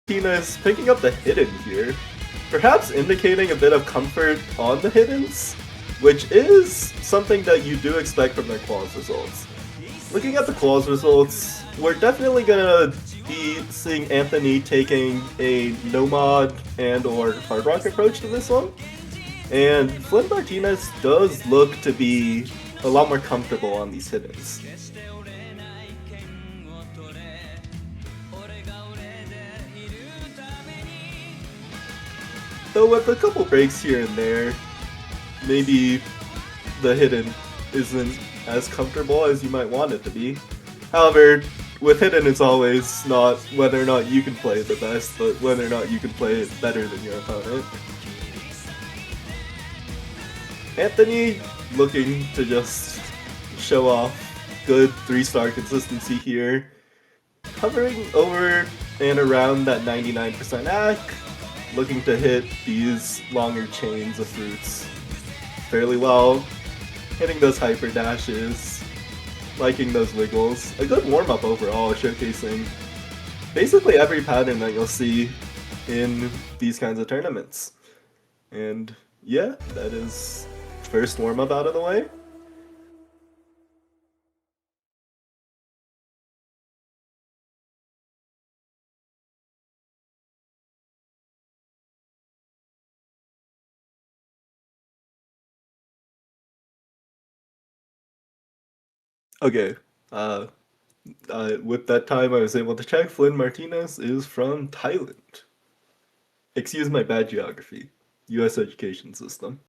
FlynnMartinez picking up the hidden here, perhaps indicating a bit of comfort on the hiddens, which is something that you do expect from their claws results. Looking at the claws results, we're definitely gonna be seeing Anthony taking a no mod and or hard rock approach to this one, and FlynnMartinez does look to be a lot more comfortable on these hiddens. Though with a couple breaks here and there, maybe the hidden isn't as comfortable as you might want it to be. However, with hidden it's always not whether or not you can play it the best, but whether or not you can play it better than your opponent. Anthony looking to just show off good 3-star consistency here, hovering over and around that 99% AC, looking to hit these longer chains of fruits fairly well, hitting those hyper dashes, liking those wiggles. A good warm-up overall, showcasing basically every pattern that you'll see in these kinds of tournaments. And yeah, that is first warm-up out of the way. Okay, with that time I was able to check, FlynnMartinez is from Thailand. Excuse my bad geography. US education system.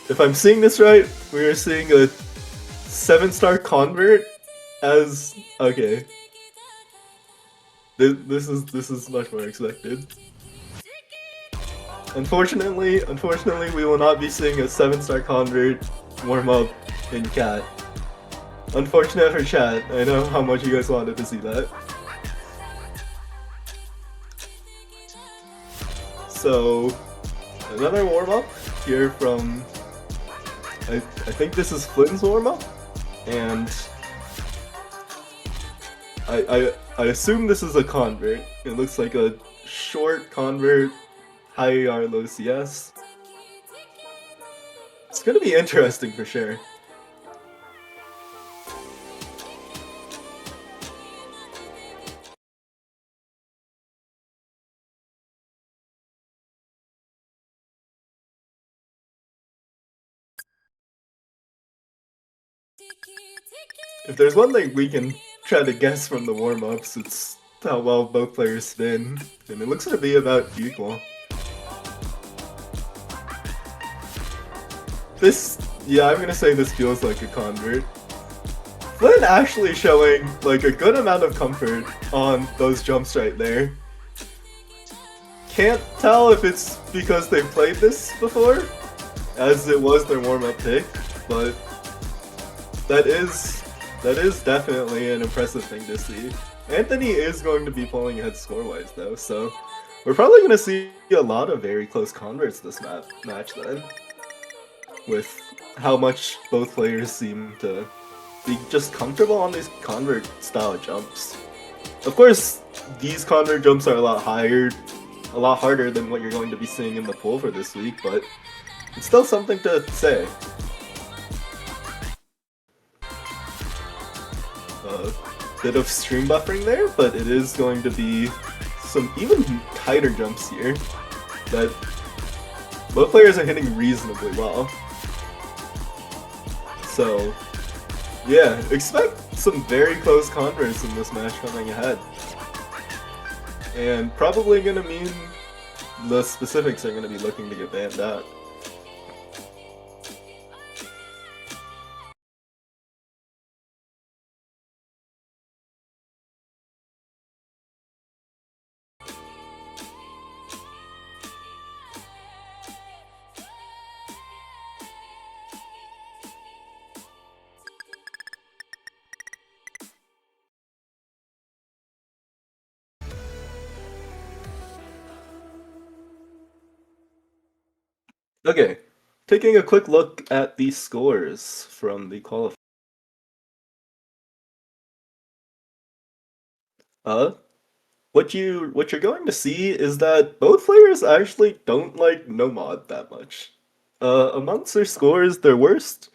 If I'm seeing this right, we are seeing a 7-star convert as okay. This is much more expected. Unfortunately, we will not be seeing a 7-star convert warm up in chat. Unfortunate for chat. I know how much you guys wanted to see that. So, another warm up here from. I think this is Flynn's warm up, and I assume this is a convert. It looks like a short convert, high AR, low CS. It's gonna be interesting for sure. If there's one thing we can try to guess from the warm-ups, it's how well both players spin, and it looks to be about equal. Yeah, I'm gonna say this feels like a convert. Flynn actually showing like a good amount of comfort on those jumps right there. Can't tell if it's because they've played this before, as it was their warm-up pick, but that is definitely an impressive thing to see. Anthony is going to be pulling ahead score-wise though, so we're probably going to see a lot of very close converts this match then, with how much both players seem to be just comfortable on these convert style jumps. Of course, these convert jumps are a lot harder than what you're going to be seeing in the pool for this week, but it's still something to say. Bit of stream buffering there, but it is going to be some even tighter jumps here that both players are hitting reasonably well. So yeah, expect some very close converts in this match coming ahead. And probably gonna mean the specifics are gonna be looking to get banned out. Okay, taking a quick look at the scores from the qualifier. Uh, what you're going to see is that both players actually don't like Nomad that much. Amongst their scores, their worst,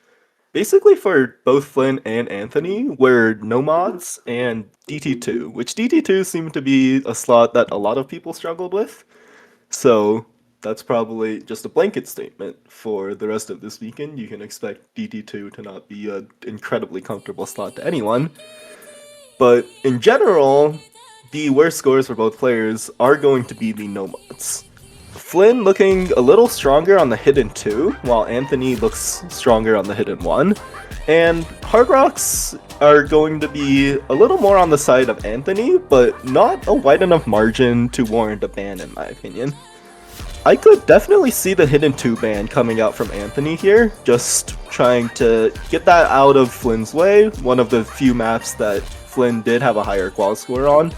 basically for both Flynn and Anthony, were Nomads and DT2, which DT2 seemed to be a slot that a lot of people struggled with. So that's probably just a blanket statement for the rest of this weekend. You can expect DT2 to not be an incredibly comfortable slot to anyone. But in general, the worst scores for both players are going to be the Nomads. Flynn looking a little stronger on the hidden 2, while Anthony looks stronger on the hidden 1. And Hard Rocks are going to be a little more on the side of Anthony, but not a wide enough margin to warrant a ban in my opinion. I could definitely see the hidden 2 ban coming out from Anthony here, just trying to get that out of Flynn's way, one of the few maps that Flynn did have a higher qual score on.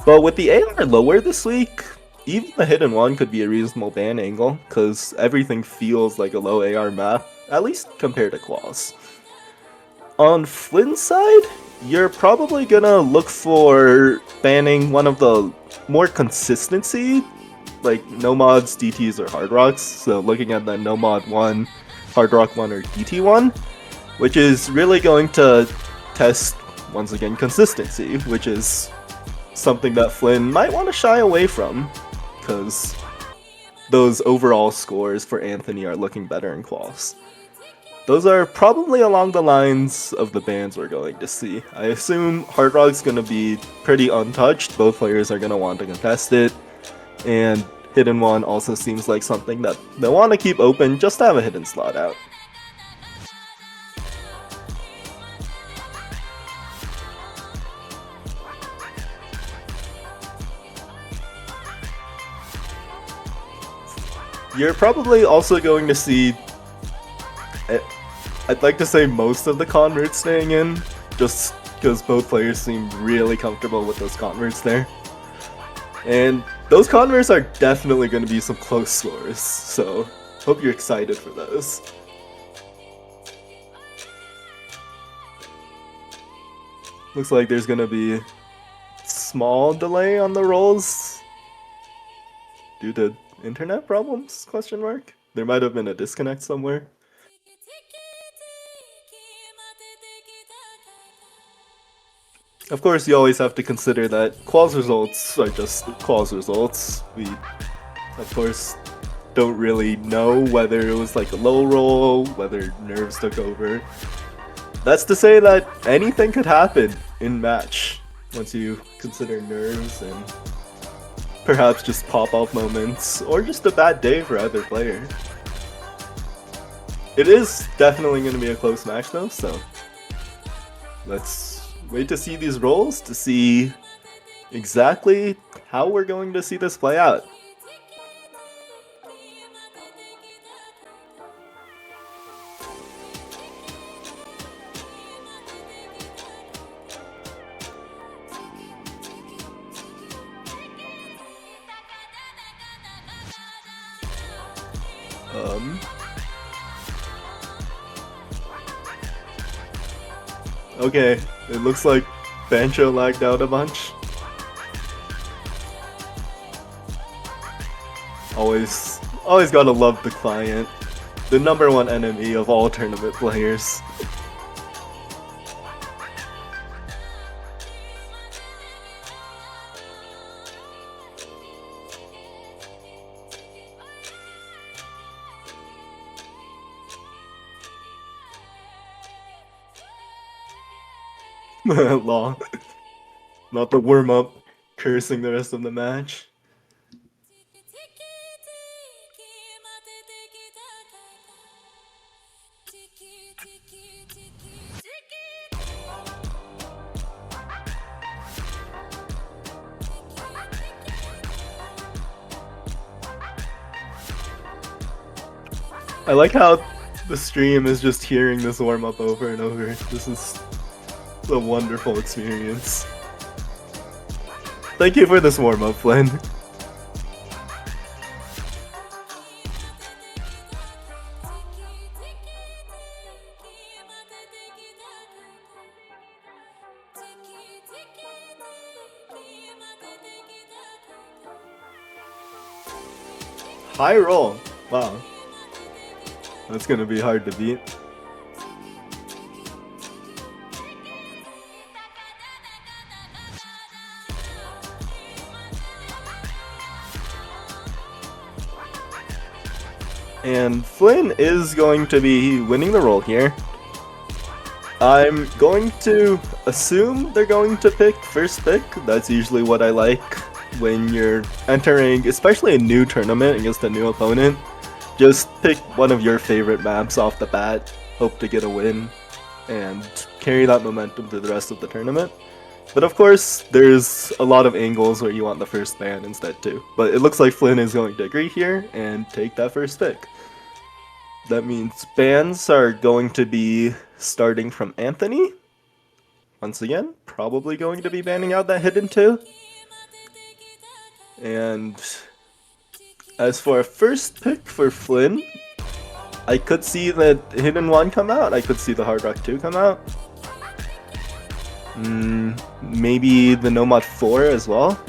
But with the AR lower this week, even the hidden 1 could be a reasonable ban angle, because everything feels like a low AR map, at least compared to quals. On Flynn's side, you're probably gonna look for banning one of the more consistency, like Nomads, DTs, or Hard Rocks. So looking at the Nomad 1, Hard Rock 1, or DT 1, which is really going to test, once again, consistency, which is something that Flynn might want to shy away from, because those overall scores for Anthony are looking better in quals. Those are probably along the lines of the bans we're going to see. I assume Hard Rock's going to be pretty untouched, both players are going to want to contest it, and Hidden 1 also seems like something that they want to keep open just to have a hidden slot out. You're probably also going to see, I'd like to say, most of the converts staying in, just because both players seem really comfortable with those converts there. And those converts are definitely going to be some close scores, so hope you're excited for those. Looks like there's going to be small delay on the rolls due to internet problems, question mark? There might have been a disconnect somewhere. Of course, you always have to consider that quals results are just quals results. We, of course, don't really know whether it was like a low roll, whether nerves took over. That's to say that anything could happen in match once you consider nerves and perhaps just pop-off moments, or just a bad day for either player. It is definitely going to be a close match though, so let's wait to see these rolls to see exactly how we're going to see this play out. Okay, it looks like Bancho lagged out a bunch. Always gotta love the client. The #1 enemy of all tournament players. Law. Not the warm-up, cursing the rest of the match. I like how the stream is just hearing this warm-up over and over. This is a wonderful experience. Thank you for this warm-up, Flynn. High roll. Wow. That's gonna be hard to beat. And Flynn is going to be winning the roll here. I'm going to assume they're going to pick first pick. That's usually what I like when you're entering, especially a new tournament against a new opponent. Just pick one of your favorite maps off the bat, hope to get a win, and carry that momentum to the rest of the tournament. But of course, there's a lot of angles where you want the first ban instead too. But it looks like Flynn is going to agree here and take that first pick. That means bans are going to be starting from Anthony. Once again, probably going to be banning out that hidden 2. And as for a first pick for Flynn, I could see that hidden 1 come out. I could see the Hard Rock 2 come out. Maybe the Nomad 4 as well.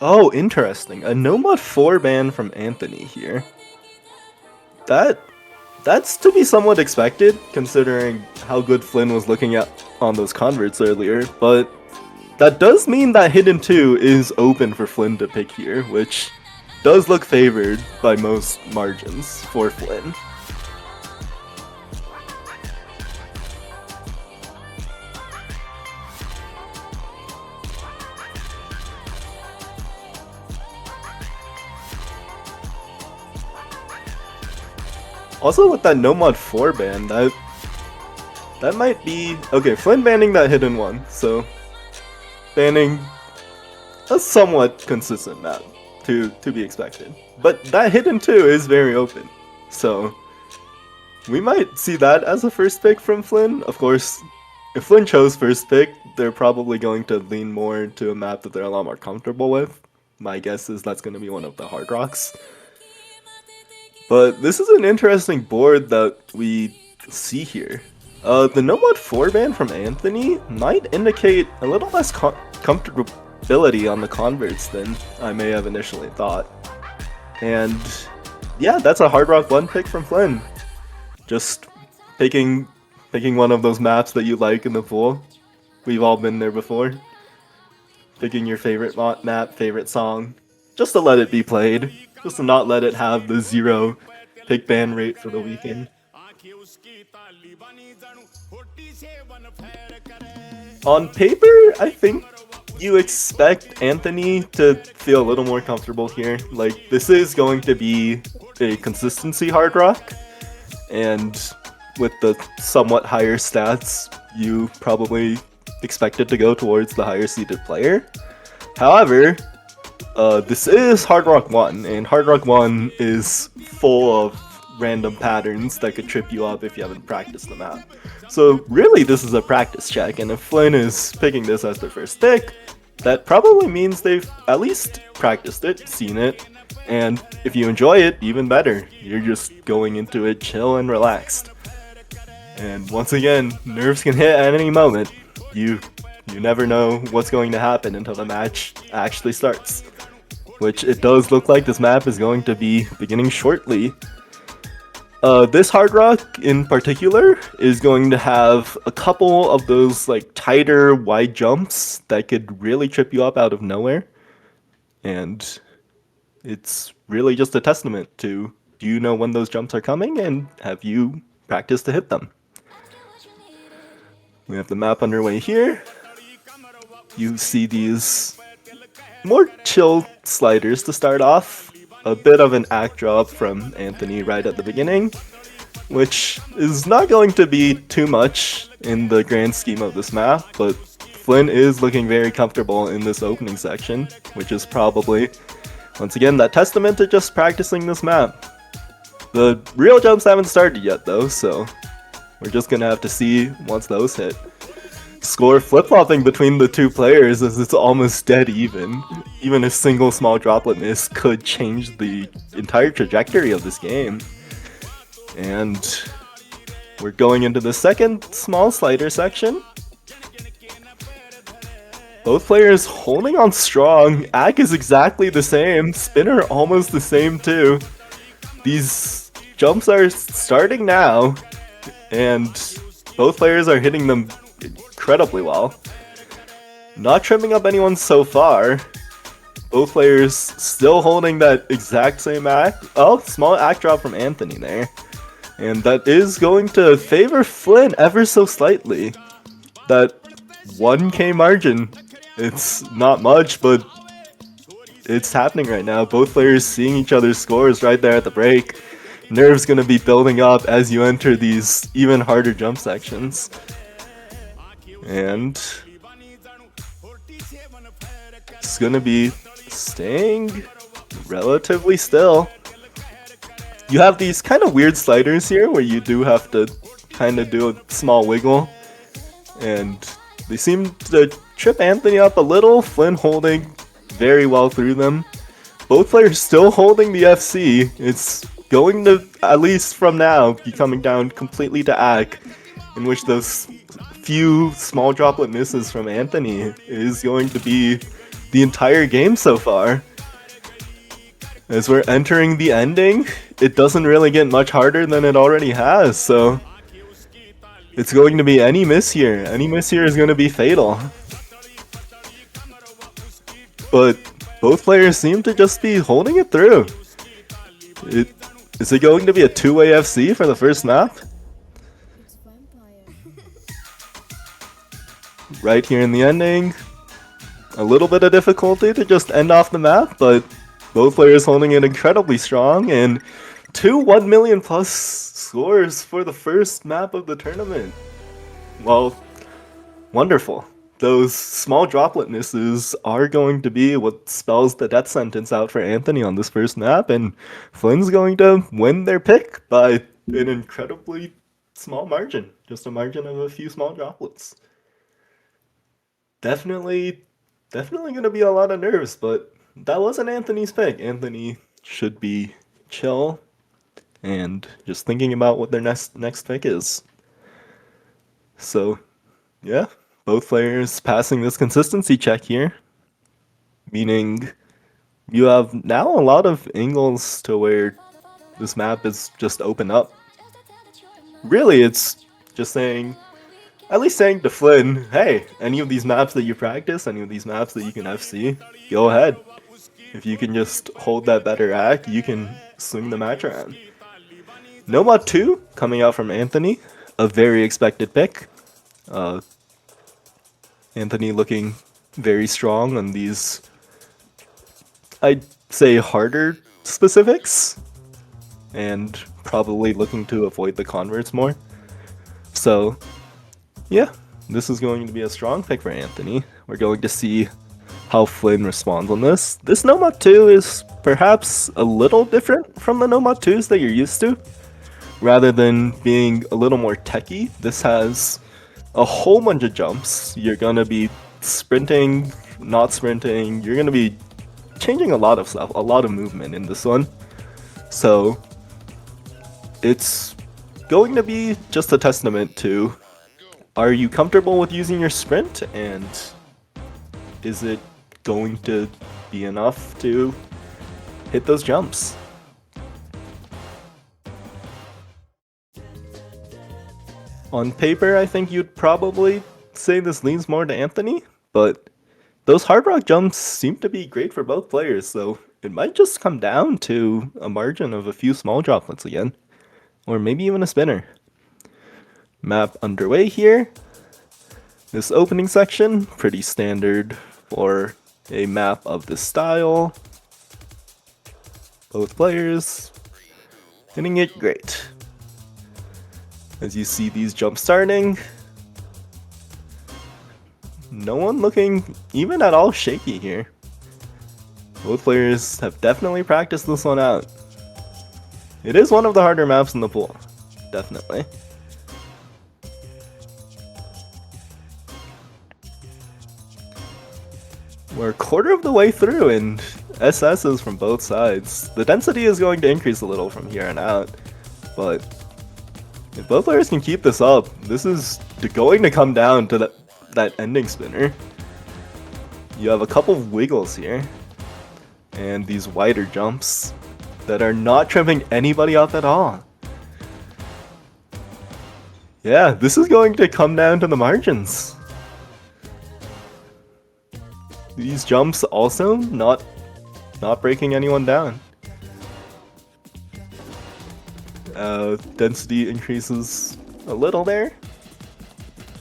Oh, interesting. A Nomad 4 ban from Anthony here. That's to be somewhat expected, considering how good Flynn was looking at on those converts earlier, but that does mean that hidden 2 is open for Flynn to pick here, which does look favored by most margins for Flynn. Also with that Nomad 4 ban, that might be... Okay, Flynn banning that hidden 1, so banning a somewhat consistent map to be expected. But that hidden 2 is very open, so we might see that as a first pick from Flynn. Of course, if Flynn chose first pick, they're probably going to lean more to a map that they're a lot more comfortable with. My guess is that's going to be one of the Hard Rocks. But this is an interesting board that we see here. The Nomad 4 ban from Anthony might indicate a little less comfortability on the converts than I may have initially thought. And yeah, that's a Hard Rock 1 pick from Flynn. Just picking one of those maps that you like in the pool. We've all been there before. Picking your favorite map, favorite song, just to let it be played. Just to not let it have the 0 pick ban rate for the weekend. On paper, I think you expect Anthony to feel a little more comfortable here. Like, this is going to be a consistency Hard Rock, and with the somewhat higher stats, you probably expect it to go towards the higher seeded player. However, this is Hard Rock 1, and Hard Rock 1 is full of random patterns that could trip you up if you haven't practiced the map. So really this is a practice check, and if Flynn is picking this as their first pick, that probably means they've at least practiced it, seen it, and if you enjoy it, even better. You're just going into it chill and relaxed. And once again, nerves can hit at any moment. You never know what's going to happen until the match actually starts. Which it does look like this map is going to be beginning shortly. This Hard Rock in particular is going to have a couple of those like tighter wide jumps that could really trip you up out of nowhere. And it's really just a testament to, do you know when those jumps are coming, and have you practiced to hit them? We have the map underway here. You see these more chill sliders to start off. A bit of an act drop from Anthony right at the beginning, which is not going to be too much in the grand scheme of this map, but Flynn is looking very comfortable in this opening section, which is probably, once again, that testament to just practicing this map. The real jumps haven't started yet though, so we're just gonna have to see once those hit. score flip-flopping between the two players as it's almost dead even. Even a single small droplet miss could change the entire trajectory of this game. And we're going into the second small slider section. Both players holding on strong. Ack is exactly the same. Spinner almost the same too. These jumps are starting now, and both players are hitting them incredibly well. Not tripping up anyone so far. Both players still holding that exact same ack. Oh, small ack drop from Anthony there. And that is going to favor Flynn ever so slightly. That 1k margin. It's not much, but it's happening right now. Both players seeing each other's scores right there at the break. Nerves gonna be building up as you enter these even harder jump sections. And it's gonna be staying relatively still. You have these kind of weird sliders here where you do have to kind of do a small wiggle. And they seem to trip Anthony up a little. Flynn holding very well through them. Both players still holding the FC. It's going to, at least from now, be coming down completely to Ack, in which those few small droplet misses from Anthony is going to be the entire game so far. As we're entering the ending, it doesn't really get much harder than it already has, so it's going to be any miss here. Any miss here is going to be fatal. But both players seem to just be holding it through. Is it going to be a two-way FC for the first map? Right here in the ending, a little bit of difficulty to just end off the map, but both players holding it incredibly strong, and two 1 million plus scores for the first map of the tournament. Well, wonderful. Those small droplet misses are going to be what spells the death sentence out for Anthony on this first map, and Flynn's going to win their pick by an incredibly small margin. Just a margin of a few small droplets. Definitely going to be a lot of nerves, but that wasn't Anthony's pick. Anthony should be chill and just thinking about what their next pick is. So, yeah, both players passing this consistency check here, meaning you have now a lot of angles to where this map is just open up. Really, it's just saying, at least saying to Flynn, hey, any of these maps that you practice, any of these maps that you can FC, go ahead. If you can just hold that better act, you can swing the match around. Nomad 2 coming out from Anthony, a very expected pick. Anthony looking very strong on these, I'd say, harder specifics, and probably looking to avoid the converts more. So, yeah, this is going to be a strong pick for Anthony. We're going to see how Flynn responds on this. This Nomad 2 is perhaps a little different from the Nomad 2s that you're used to. Rather than being a little more techy, this has a whole bunch of jumps. You're gonna be sprinting, not sprinting. You're gonna be changing a lot of stuff, a lot of movement in this one. So it's going to be just a testament to, are you comfortable with using your sprint, and is it going to be enough to hit those jumps? On paper, I think you'd probably say this leans more to Anthony, but those hard rock jumps seem to be great for both players, so it might just come down to a margin of a few small droplets again, or maybe even a spinner. Map underway here. This opening section, pretty standard for a map of this style. Both players hitting it great. As you see these jumps starting, no one looking even at all shaky here. Both players have definitely practiced this one out. It is one of the harder maps in the pool, definitely. We're a quarter of the way through and SSs from both sides. The density is going to increase a little from here on out, but if both players can keep this up, this is going to come down to that ending spinner. You have a couple of wiggles here, and these wider jumps that are not tripping anybody up at all. Yeah, this is going to come down to the margins. These jumps also not breaking anyone down. Density increases a little there.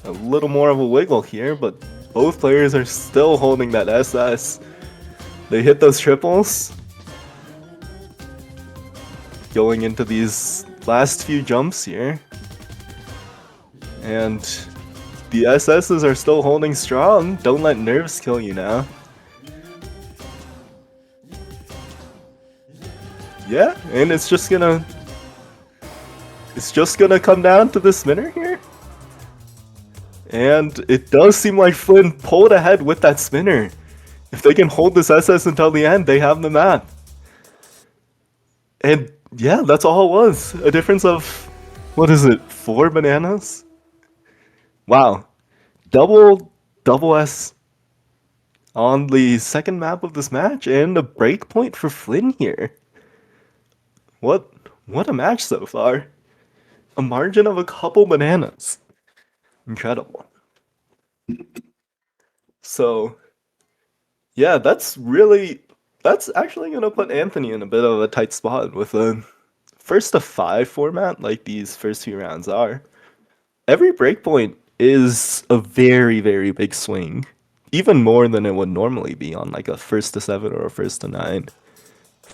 A little more of a wiggle here, but both players are still holding that SS. They hit those triples. Going into these last few jumps here. And the SSs are still holding strong. Don't let nerves kill you now. Yeah, and it's just gonna come down to the spinner here. And it does seem like Flynn pulled ahead with that spinner. If they can hold this SS until the end, they have the map. And yeah, that's all it was. A difference of, what is it, 4 bananas? Wow. Double S on the second map of this match, and a break point for Flynn here. What a match so far. A margin of a couple bananas. Incredible. So, yeah, that's actually going to put Anthony in a bit of a tight spot with a first to 5 format like these first few rounds are. Every breakpoint is a very, very big swing. Even more than it would normally be on like a first to 7 or a first to 9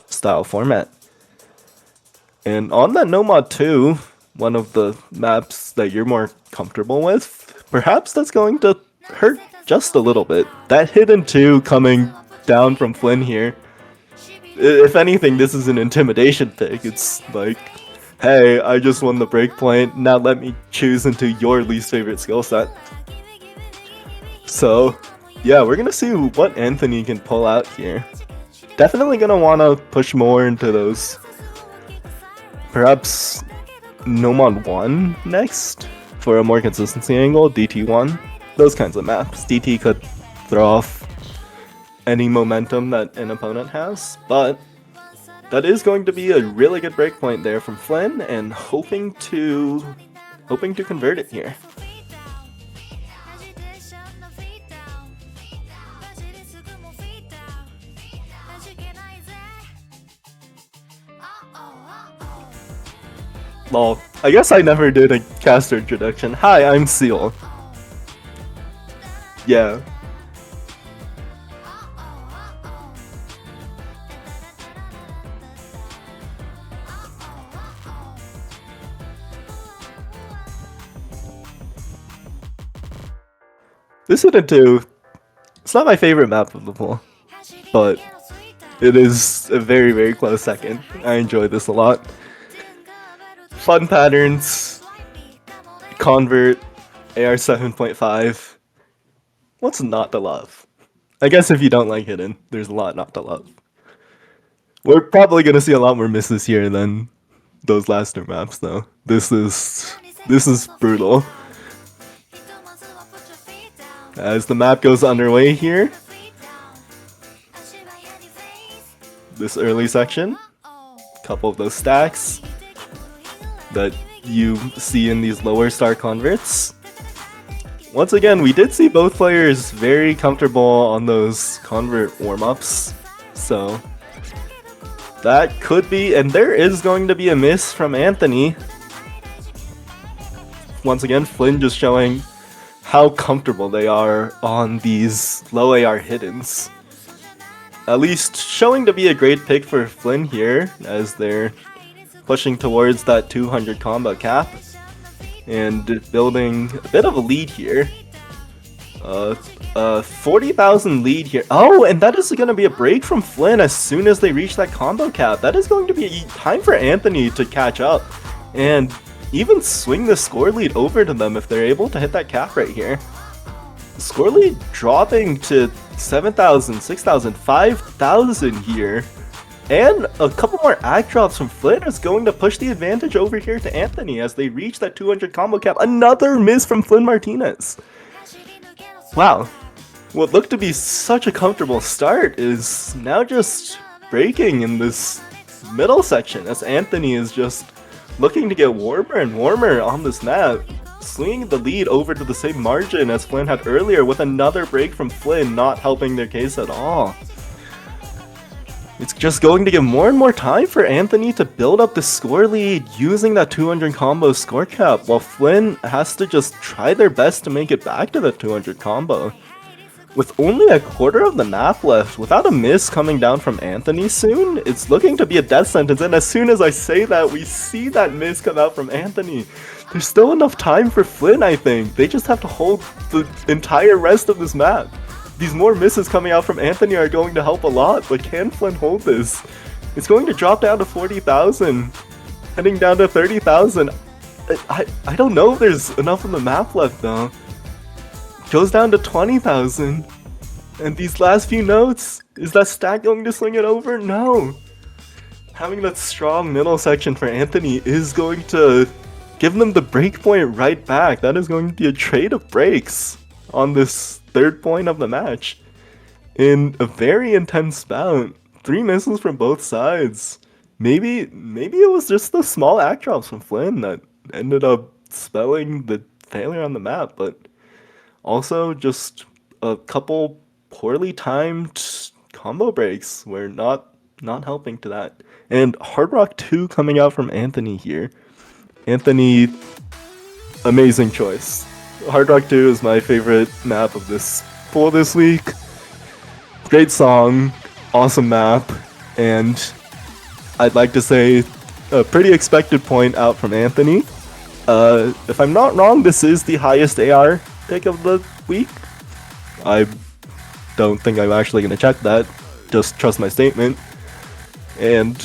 style format. And on that No Mod 2, one of the maps that you're more comfortable with, perhaps that's going to hurt just a little bit. That hidden 2 coming down from Flynn here. If anything, this is an intimidation pick. It's like, hey, I just won the breakpoint, now let me choose into your least favorite skill set. So, yeah, we're gonna see what Anthony can pull out here. Definitely gonna wanna push more into those. Perhaps No Mod 1 next for a more consistency angle, DT1. Those kinds of maps. DT could throw off any momentum that an opponent has, but that is going to be a really good breakpoint there from Flynn, and hoping to convert it here. Lol. I guess I never did a caster introduction. Hi, I'm Seal. Yeah. This hidden 2, it's not my favorite map of the pool, but it is a very, very close second. I enjoy this a lot. Fun patterns, convert, AR 7.5. What's not to love? I guess if you don't like hidden, there's a lot not to love. We're probably gonna see a lot more misses here than those last 2 maps, though. This is brutal. As the map goes underway here, this early section, couple of those stacks that you see in these lower star converts. Once again, we did see both players very comfortable on those convert warm-ups, so that could be, and there is going to be a miss from Anthony. Once again, Flynn just showing how comfortable they are on these low AR hiddens. At least showing to be a great pick for Flynn here, as they're pushing towards that 200 combo cap and building a bit of a lead here. 40,000 lead here. Oh, and that is going to be a break from Flynn as soon as they reach that combo cap. That is going to be time for Anthony to catch up and even swing the score lead over to them if they're able to hit that cap right here. Score lead dropping to 7,000, 6,000, 5,000 here. And a couple more act drops from Flynn is going to push the advantage over here to Anthony as they reach that 200 combo cap. Another miss from FlynnMartinez. Wow. What looked to be such a comfortable start is now just breaking in this middle section as Anthony is just looking to get warmer and warmer on this map, swinging the lead over to the same margin as Flynn had earlier with another break from Flynn not helping their case at all. It's just going to give more and more time for Anthony to build up the score lead using that 200 combo score cap, while Flynn has to just try their best to make it back to that 200 combo. With only a quarter of the map left, without a miss coming down from Anthony soon, it's looking to be a death sentence, and as soon as I say that, we see that miss come out from Anthony. There's still enough time for Flynn, I think. They just have to hold the entire rest of this map. These more misses coming out from Anthony are going to help a lot, but can Flynn hold this? It's going to drop down to 40,000, heading down to 30,000. I don't know if there's enough of the map left though. Goes down to 20,000. And these last few notes, is that stack going to swing it over? No. Having that strong middle section for Anthony is going to give them the break point right back. That is going to be a trade of breaks on this third point of the match in a very intense bout. 3 misses from both sides. Maybe it was just the small act drops from Flynn that ended up spelling the failure on the map, but also just a couple poorly timed combo breaks were not helping to that. And Hard Rock 2 coming out from Anthony here. Anthony, amazing choice. Hard Rock 2 is my favorite map of this pool this week. Great song, awesome map, and I'd like to say a pretty expected point out from Anthony. If I'm not wrong, this is the highest AR pick of the week. I don't think I'm actually going to check that, just trust my statement. And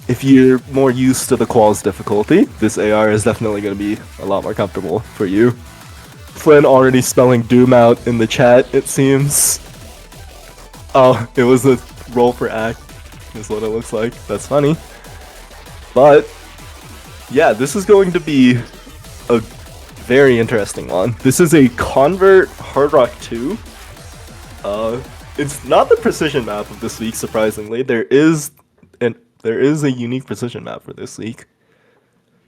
if you're more used to the qual's difficulty, this AR is definitely going to be a lot more comfortable for you. Flynn already spelling Doom out in the chat, it seems. Oh, it was a roll for act, is what it looks like. That's funny. But, yeah, this is going to be a very interesting one. This is a Convert Hard Rock 2. It's not the precision map of this week, surprisingly. There is a unique precision map for this week.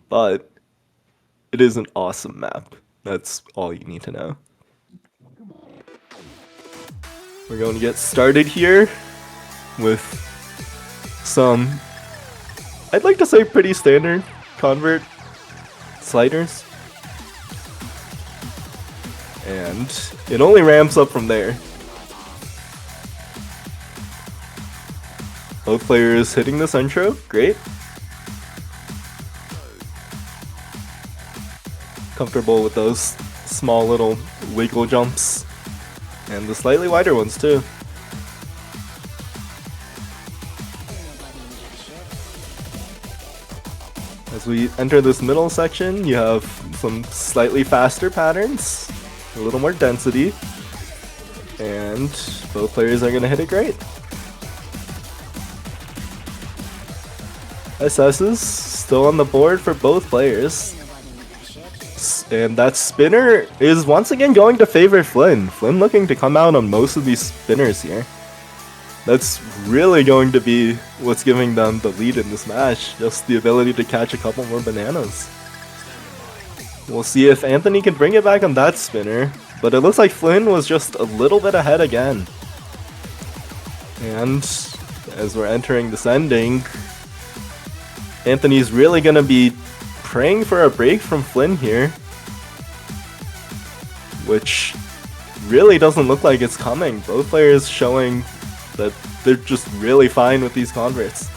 But it is an awesome map. That's all you need to know. We're going to get started here with some, I'd like to say pretty standard Convert sliders. And it only ramps up from there. Both players hitting this intro, great. Comfortable with those small little wiggle jumps. And the slightly wider ones too. As we enter this middle section, you have some slightly faster patterns, a little more density, and both players are going to hit it great. SS's still on the board for both players. And that spinner is once again going to favor Flynn. Flynn looking to come out on most of these spinners here. That's really going to be what's giving them the lead in this match. Just the ability to catch a couple more bananas. We'll see if Anthony can bring it back on that spinner. But it looks like Flynn was just a little bit ahead again. And as we're entering this ending, Anthony's really going to be praying for a break from Flynn here, which really doesn't look like it's coming. Both players showing that they're just really fine with these converts.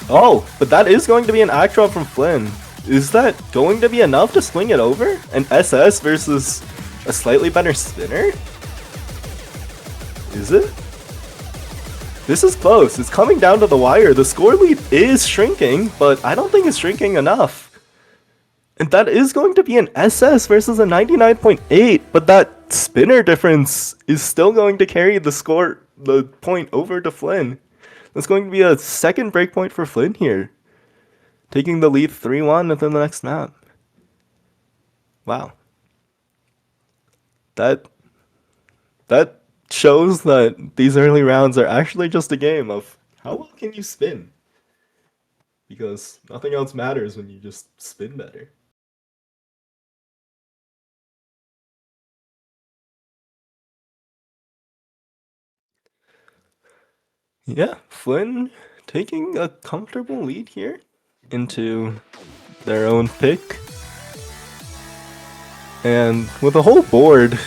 Oh, but that is going to be an act drop from Flynn. Is that going to be enough to swing it over? An SS versus a slightly better spinner? Is it? This is close. It's coming down to the wire. The score lead is shrinking, but I don't think it's shrinking enough. And that is going to be an SS versus a 99.8, but that spinner difference is still going to carry the point over to Flynn. That's going to be a second breakpoint for Flynn here, taking the lead 3-1 within the next map. Wow. That shows that these early rounds are actually just a game of how well can you spin? Because nothing else matters when you just spin better. Yeah, Flynn taking a comfortable lead here into their own pick. And with the whole board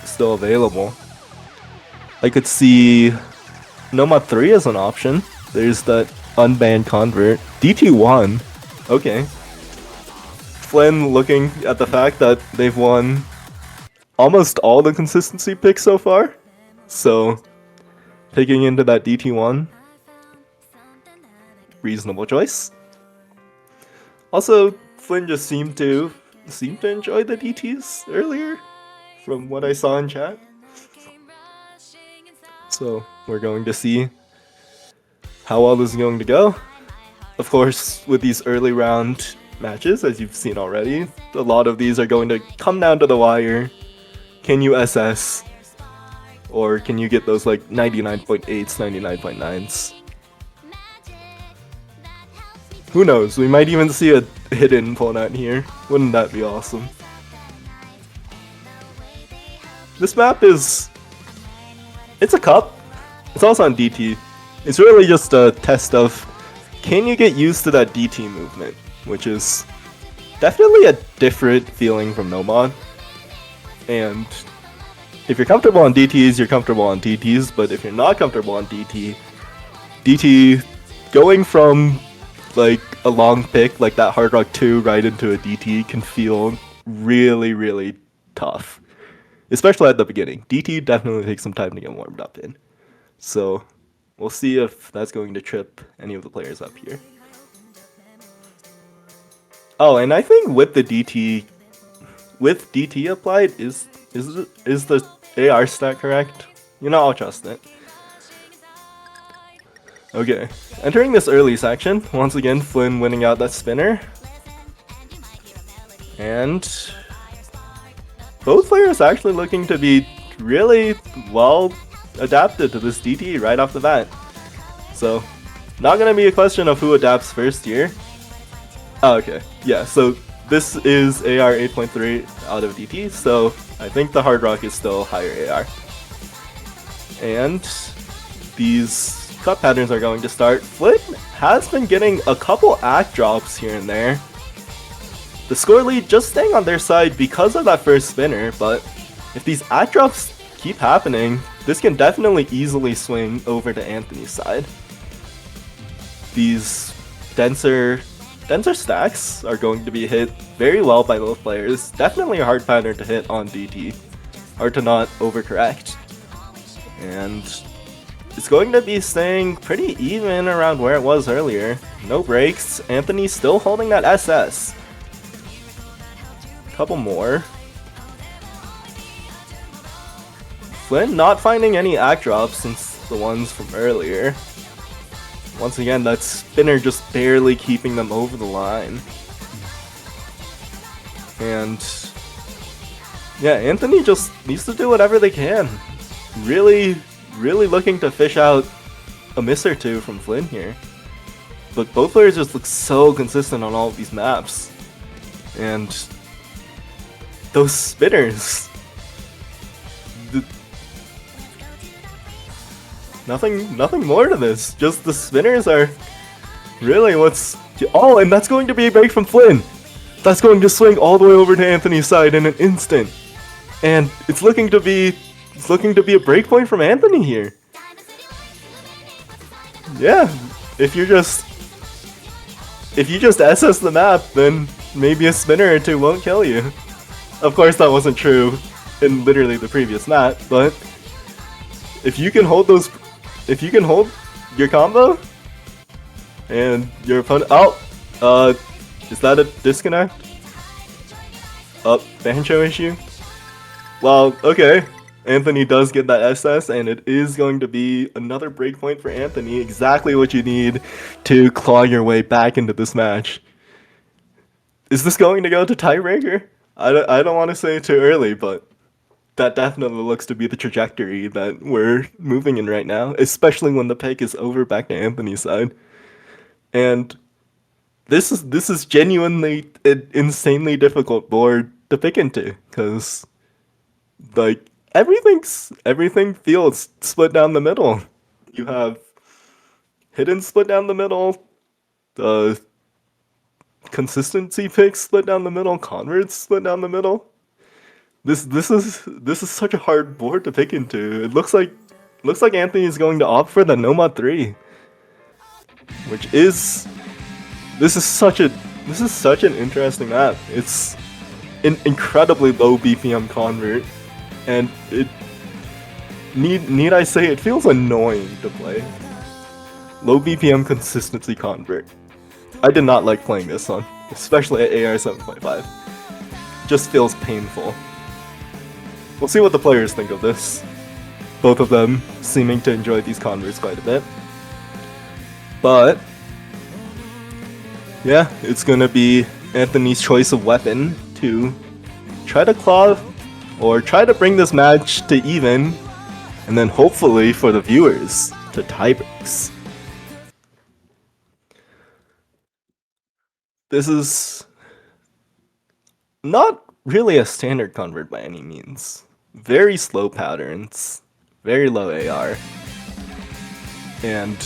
still available, I could see Nomad 3 as an option. There's that unbanned convert. DT1. Okay. Flynn looking at the fact that they've won almost all the consistency picks so far. So, taking into that DT1. Reasonable choice. Also, Flynn just seemed to enjoy the DTs earlier, from what I saw in chat. So we're going to see how well this is going to go. Of course, with these early round matches, as you've seen already, a lot of these are going to come down to the wire. Can you SS? Or can you get those like 99.8s, 99.9s? Who knows? We might even see a hidden pull out here. Wouldn't that be awesome? This map is... it's a cup. It's also on DT. It's really just a test of, can you get used to that DT movement? Which is definitely a different feeling from Nomad. And if you're comfortable on DTs, you're comfortable on DTs. But if you're not comfortable on DT, going from like a long pick like that Hard Rock 2 right into a DT can feel really, really tough. Especially at the beginning. DT definitely takes some time to get warmed up in. So we'll see if that's going to trip any of the players up here. Oh, and I think with the DT, with DT applied, is the AR stat correct? You know, I'll trust it. Okay, entering this early section, once again Flynn winning out that spinner. And both players actually looking to be really well adapted to this DT right off the bat. So, not gonna be a question of who adapts first here. Oh, okay, yeah, so this is AR 8.3 out of DT, so I think the Hard Rock is still higher AR. And these cut patterns are going to start. Flynn has been getting a couple act drops here and there. The score lead just staying on their side because of that first spinner, but if these act drops keep happening, this can definitely easily swing over to Anthony's side. These denser stacks are going to be hit very well by both players. Definitely a hard pattern to hit on DT. Hard to not overcorrect. And it's going to be staying pretty even around where it was earlier. No breaks. Anthony still holding that SS. Couple more. Flynn not finding any act drops since the ones from earlier. Once again, that spinner just barely keeping them over the line. And yeah, Anthony just needs to do whatever they can. Really looking to fish out a miss or two from Flynn here. But both players just look so consistent on all of these maps. And those spinners. Nothing more to this. Just the spinners are really what's... Oh, and that's going to be a break from Flynn. That's going to swing all the way over to Anthony's side in an instant. And it's looking to be a break point from Anthony here. Yeah, if you just SS the map, then maybe a spinner or two won't kill you. Of course, that wasn't true in literally the previous map, but if you can hold your combo and your opponent... Oh, is that a disconnect? Up Bancho issue? Well, okay. Anthony does get that SS, and it is going to be another breakpoint for Anthony. Exactly what you need to claw your way back into this match. Is this going to go to tiebreaker? I don't want to say it too early, but that definitely looks to be the trajectory that we're moving in right now, especially when the pick is over back to Anthony's side. And this is genuinely an insanely difficult board to pick into, because like everything feels split down the middle. You have hidden split down the middle, the consistency picks split down the middle, converts split down the middle. This is such a hard board to pick into. It looks like Anthony is going to opt for the Nomad 3, which is this is such an interesting map. It's an incredibly low BPM convert, and it need I say it feels annoying to play. Low BPM consistency convert. I did not like playing this one, especially at AR 7.5. Just feels painful. We'll see what the players think of this. Both of them seeming to enjoy these converts quite a bit. But yeah, it's gonna be Anthony's choice of weapon to try to claw or try to bring this match to even, and then hopefully for the viewers to tiebreaks. This is not really a standard convert by any means. Very slow patterns, very low AR, and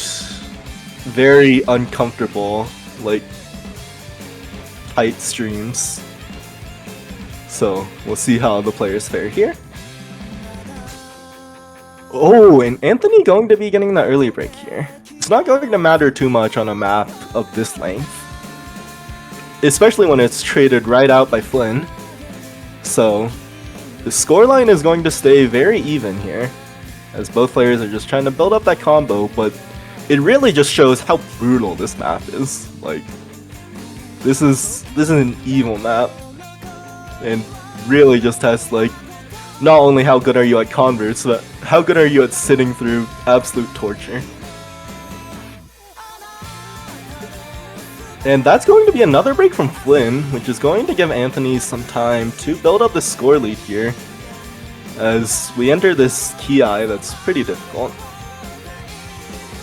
very uncomfortable, like, tight streams. So we'll see how the players fare here. Oh, and Anthony going to be getting the early break here. It's not going to matter too much on a map of this length, especially when it's traded right out by Flynn. So the scoreline is going to stay very even here, as both players are just trying to build up that combo, but it really just shows how brutal this map is. Like, this is an evil map, and really just tests, like, not only how good are you at converts, but how good are you at sitting through absolute torture. And that's going to be another break from Flynn, which is going to give Anthony some time to build up the score lead here, as we enter this Ki that's pretty difficult.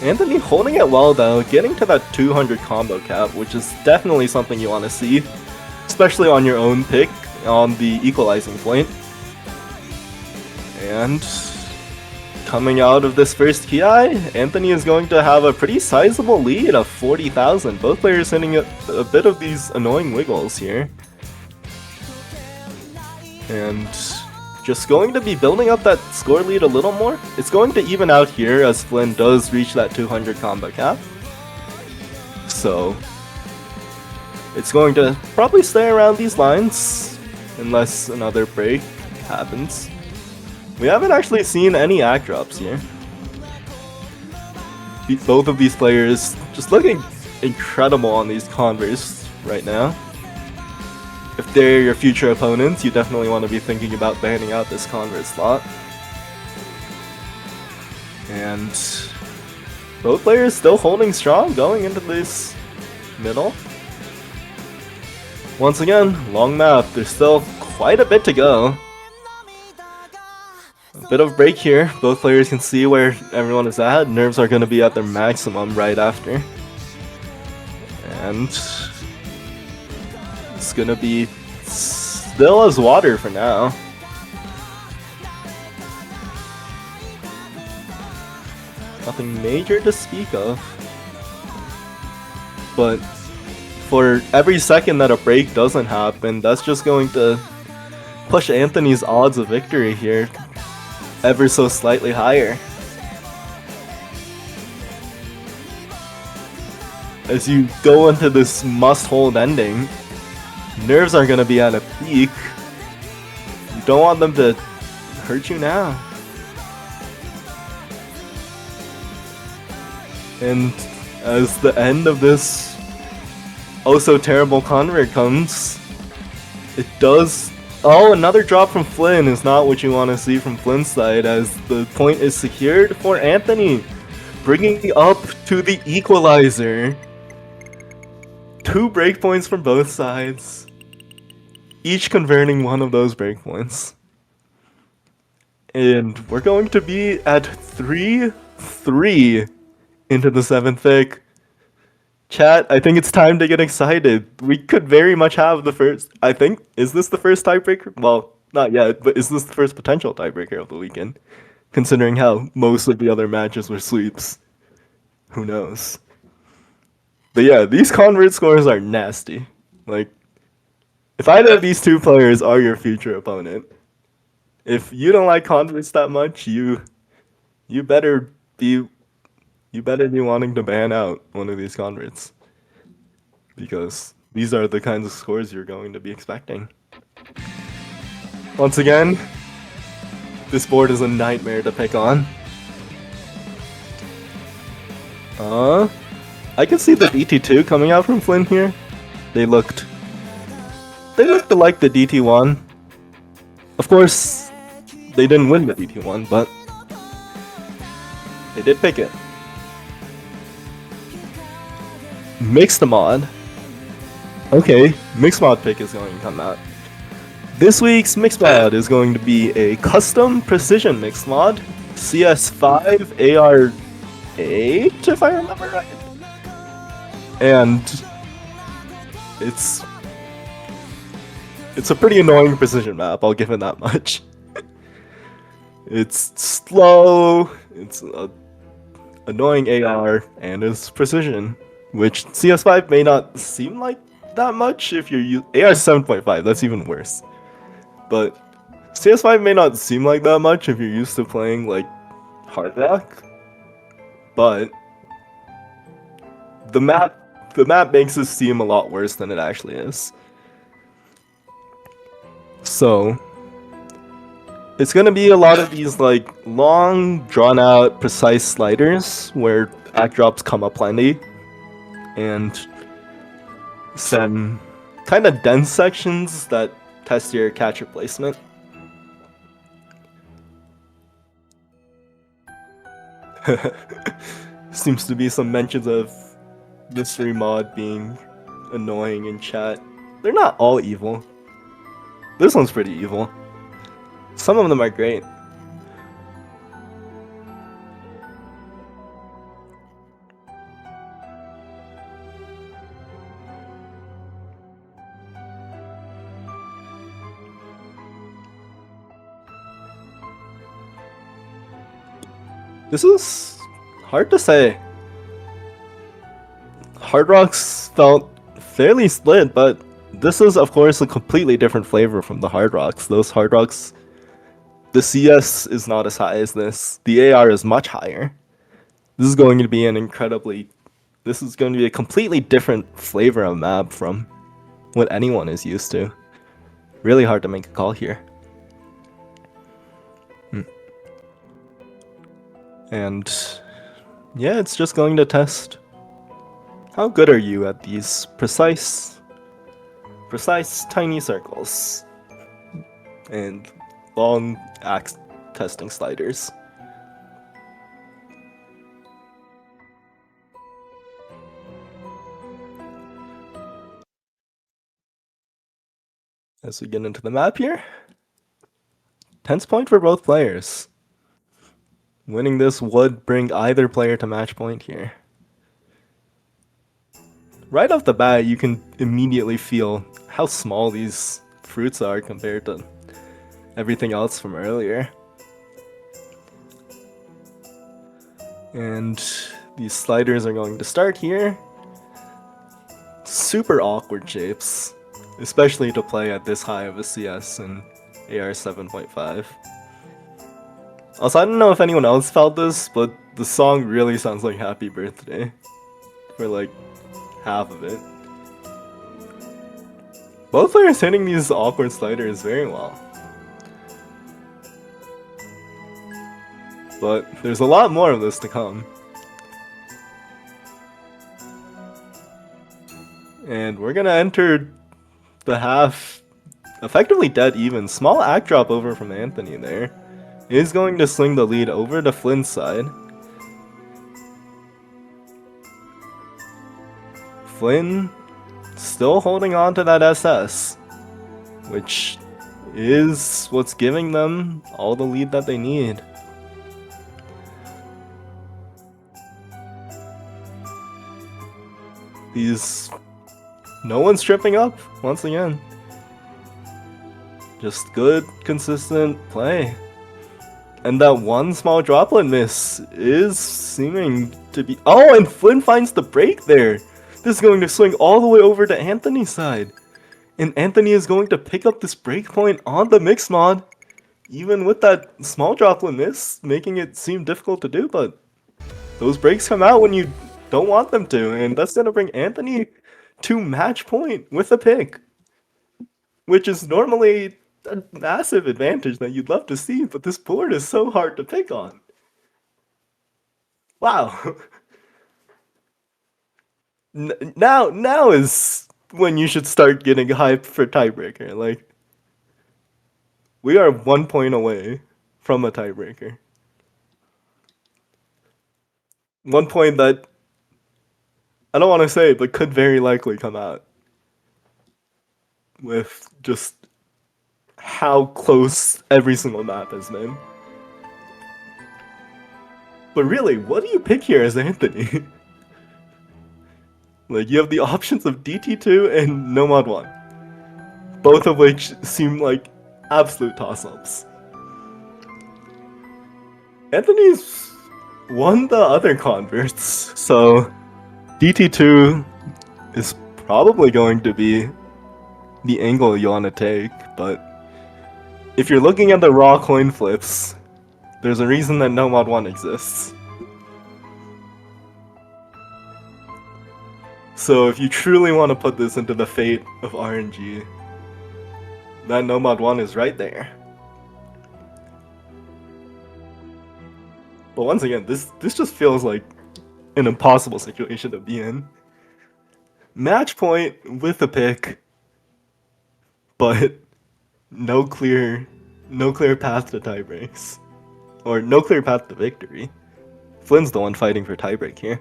Anthony holding it well though, getting to that 200 combo cap, which is definitely something you want to see, especially on your own pick on the equalizing point. And coming out of this first Ki, Anthony is going to have a pretty sizable lead of 40,000. Both players hitting a bit of these annoying wiggles here. And just going to be building up that score lead a little more. It's going to even out here as Flynn does reach that 200 combo cap. So it's going to probably stay around these lines unless another break happens. We haven't actually seen any act drops here. Both of these players just looking incredible on these converts right now. If they're your future opponents, you definitely want to be thinking about banning out this convert slot. And both players still holding strong going into this middle. Once again, long map. There's still quite a bit to go. A bit of break here. Both players can see where everyone is at. Nerves are going to be at their maximum right after. And it's going to be still as water for now. Nothing major to speak of. But for every second that a break doesn't happen, that's just going to push Anthony's odds of victory here ever so slightly higher. As you go into this must-hold ending, nerves are going to be at a peak. You don't want them to hurt you now. And as the end of this oh so terrible convert comes, it does Oh, another drop from Flynn is not what you want to see from Flynn's side, as the point is secured for Anthony, bringing up to the equalizer. 2 breakpoints from both sides, each converting one of those breakpoints. And we're going to be at 3-3 into the 7th pick. Chat, I think it's time to get excited. We could very much have the first. I think, is this the first tiebreaker? Well, not yet, but is this the first potential tiebreaker of the weekend? Considering how most of the other matches were sweeps. Who knows? But yeah, these convert scores are nasty. Like, if either of these two players are your future opponent, if you don't like converts that much, you better be wanting to ban out one of these converts, because these are the kinds of scores you're going to be expecting. Once again, this board is a nightmare to pick on. I can see the DT2 coming out from Flynn here. They looked like the DT1. Of course, they didn't win the DT1, but they did pick it. Mixed mod. Okay, mixed mod pick is going to come out. This week's mixed mod is going to be a custom precision mixed mod, CS5 AR8, if I remember right. And it's a pretty annoying precision map, I'll give it that much. It's slow, it's annoying AR, and it's precision, which CS5 may not seem like that much if you're AR 7.5, that's even worse. But CS5 may not seem like that much if you're used to playing like Hard Rock, but the map makes it seem a lot worse than it actually is. So it's gonna be a lot of these like long, drawn out, precise sliders where backdrops come up plenty, and some kind of dense sections that test your catcher placement. Seems to be some mentions of mystery mod being annoying in chat. They're not all evil. This one's pretty evil. Some of them are great. This is hard to say. Hard Rocks felt fairly split, but this is of course a completely different flavor from the Hard Rocks. Those Hard Rocks, the CS is not as high as this. The AR is much higher. This is going to be a completely different flavor of map from what anyone is used to. Really hard to make a call here. And yeah, it's just going to test how good are you at these precise tiny circles and long axe testing sliders. As we get into the map here, tense point for both players. Winning this would bring either player to match point here. Right off the bat, you can immediately feel how small these fruits are compared to everything else from earlier. And these sliders are going to start here. Super awkward shapes, especially to play at this high of a CS and AR 7.5. Also, I don't know if anyone else felt this, but the song really sounds like Happy Birthday for like half of it. Both players hitting these awkward sliders very well. But there's a lot more of this to come. And we're gonna enter the half effectively dead even. Small act drop over from Anthony there. Is going to swing the lead over to Flynn's side. Flynn still holding on to that SS, which is what's giving them all the lead that they need. No one's tripping up once again. Just good, consistent play. And that one small droplet miss is seeming to be... Oh, and Flynn finds the break there. This is going to swing all the way over to Anthony's side. And Anthony is going to pick up this break point on the mix mod. Even with that small droplet miss, making it seem difficult to do, but those breaks come out when you don't want them to. And that's going to bring Anthony to match point with a pick. Which is normally a massive advantage that you'd love to see, but this board is so hard to pick on. Wow. Now is when you should start getting hyped for tiebreaker. Like, we are 1 point away from a tiebreaker. 1 point that I don't want to say, but could very likely come out with just how close every single map has been. But really, what do you pick here as Anthony? Like, you have the options of DT2 and No Mod 1. Both of which seem like absolute toss-ups. Anthony's won the other converts, so DT2 is probably going to be the angle you want to take, but if you're looking at the raw coin flips, there's a reason that No Mod 1 exists. So if you truly want to put this into the fate of RNG, that No Mod 1 is right there. But once again, this just feels like an impossible situation to be in. Match point with a pick, but no clear path to tiebreaks. Or no clear path to victory. Flynn's the one fighting for tiebreak here.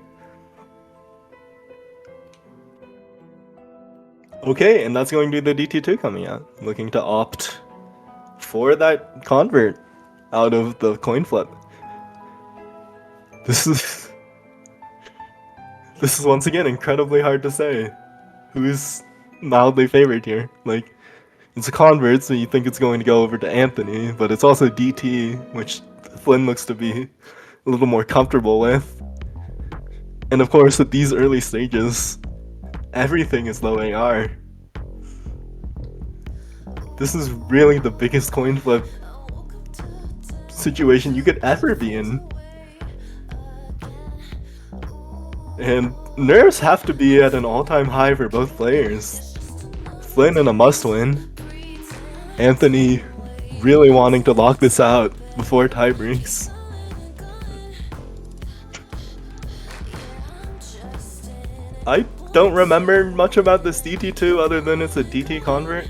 Okay, and that's going to be the DT2 coming out. Looking to opt for that convert out of the coin flip. This is once again incredibly hard to say who's mildly favored here. Like, it's a convert, so you think it's going to go over to Anthony, but it's also DT, which Flynn looks to be a little more comfortable with. And of course, at these early stages, everything is low AR. This is really the biggest coin flip situation you could ever be in. And nerves have to be at an all-time high for both players. Flynn in a must-win. Anthony really wanting to lock this out before tie breaks. I don't remember much about this DT2 other than it's a DT convert.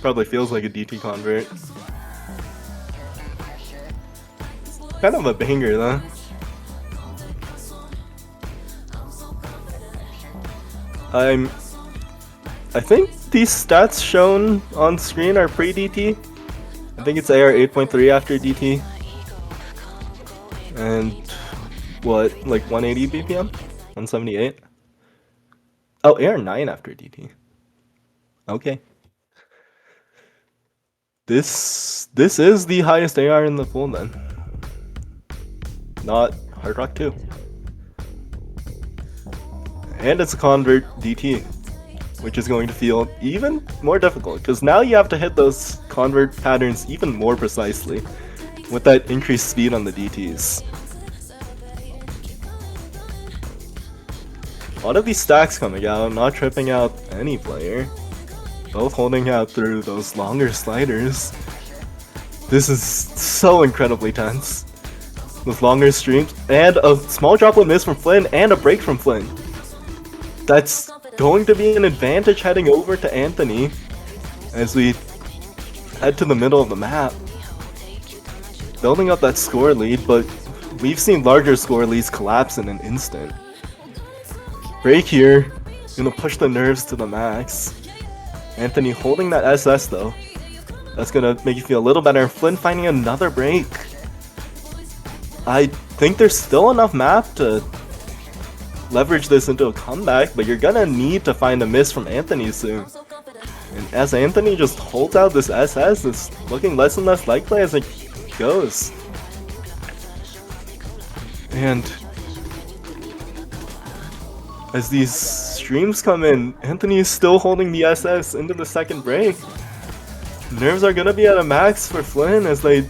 Probably feels like a DT convert. Kind of a banger though. I think these stats shown on screen are pre-DT. I think it's AR 8.3 after DT. And what, like 180 BPM? 178? Oh, AR 9 after DT. Okay. This is the highest AR in the pool then. Not Hard Rock 2. And it's a convert DT, which is going to feel even more difficult, because now you have to hit those convert patterns even more precisely with that increased speed on the DTs. A lot of these stacks coming out, not tripping out any player. Both holding out through those longer sliders. This is so incredibly tense. With longer streams, and a small droplet miss from Flynn, and a break from Flynn. That's going to be an advantage heading over to Anthony, as we head to the middle of the map, building up that score lead, but we've seen larger score leads collapse in an instant. Break here, gonna push the nerves to the max. Anthony holding that SS though. That's gonna make you feel a little better. Flynn finding another break. I think there's still enough map to leverage this into a comeback, but you're gonna need to find a miss from Anthony soon. And as Anthony just holds out this SS, it's looking less and less likely as it goes. And as these streams come in, Anthony is still holding the SS into the second break. Nerves are gonna be at a max for Flynn as they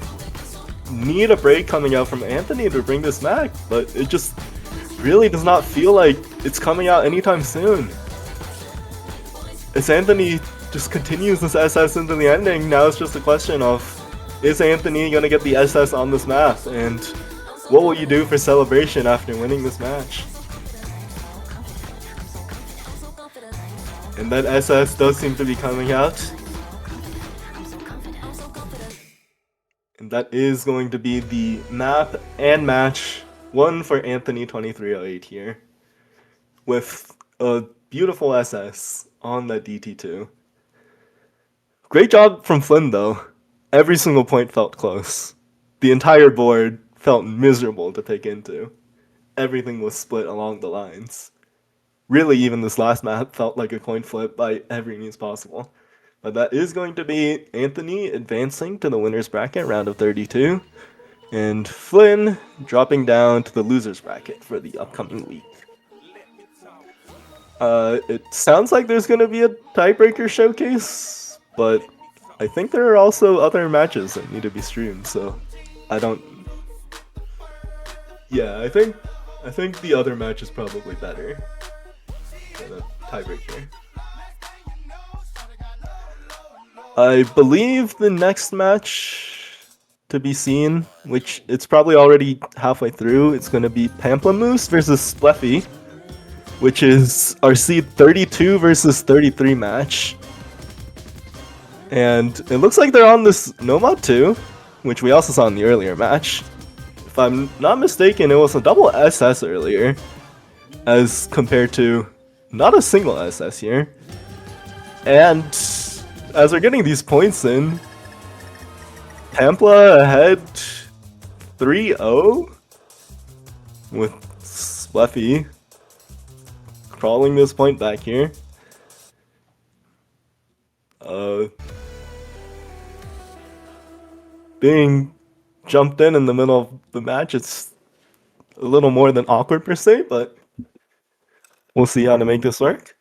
need a break coming out from Anthony to bring this back, but it just really does not feel like it's coming out anytime soon. As Anthony just continues this SS into the ending, now it's just a question of, is Anthony gonna get the SS on this map, and what will you do for celebration after winning this match? And that SS does seem to be coming out. And that is going to be the map and match one for Anthony2308 here, with a beautiful SS on that DT2. Great job from Flynn though. Every single point felt close. The entire board felt miserable to take into. Everything was split along the lines. Really, even this last map felt like a coin flip by every means possible. But that is going to be Anthony advancing to the winner's bracket, round of 32. And Flynn dropping down to the loser's bracket for the upcoming week. It sounds like there's going to be a tiebreaker showcase, but I think there are also other matches that need to be streamed, so I don't... Yeah, I think the other match is probably better than a tiebreaker. I believe the next match to be seen, which it's probably already halfway through, it's going to be Pamplemousse versus Spleffy, which is our seed 32 versus 33 match. And it looks like they're on this Nomad too, which we also saw in the earlier match. If I'm not mistaken, it was a double SS earlier, as compared to not a single SS here. And as we're getting these points in, Pampla ahead 3-0 with Spleffy crawling this point back here. Being jumped in the middle of the match, it's a little more than awkward per se, but we'll see how to make this work.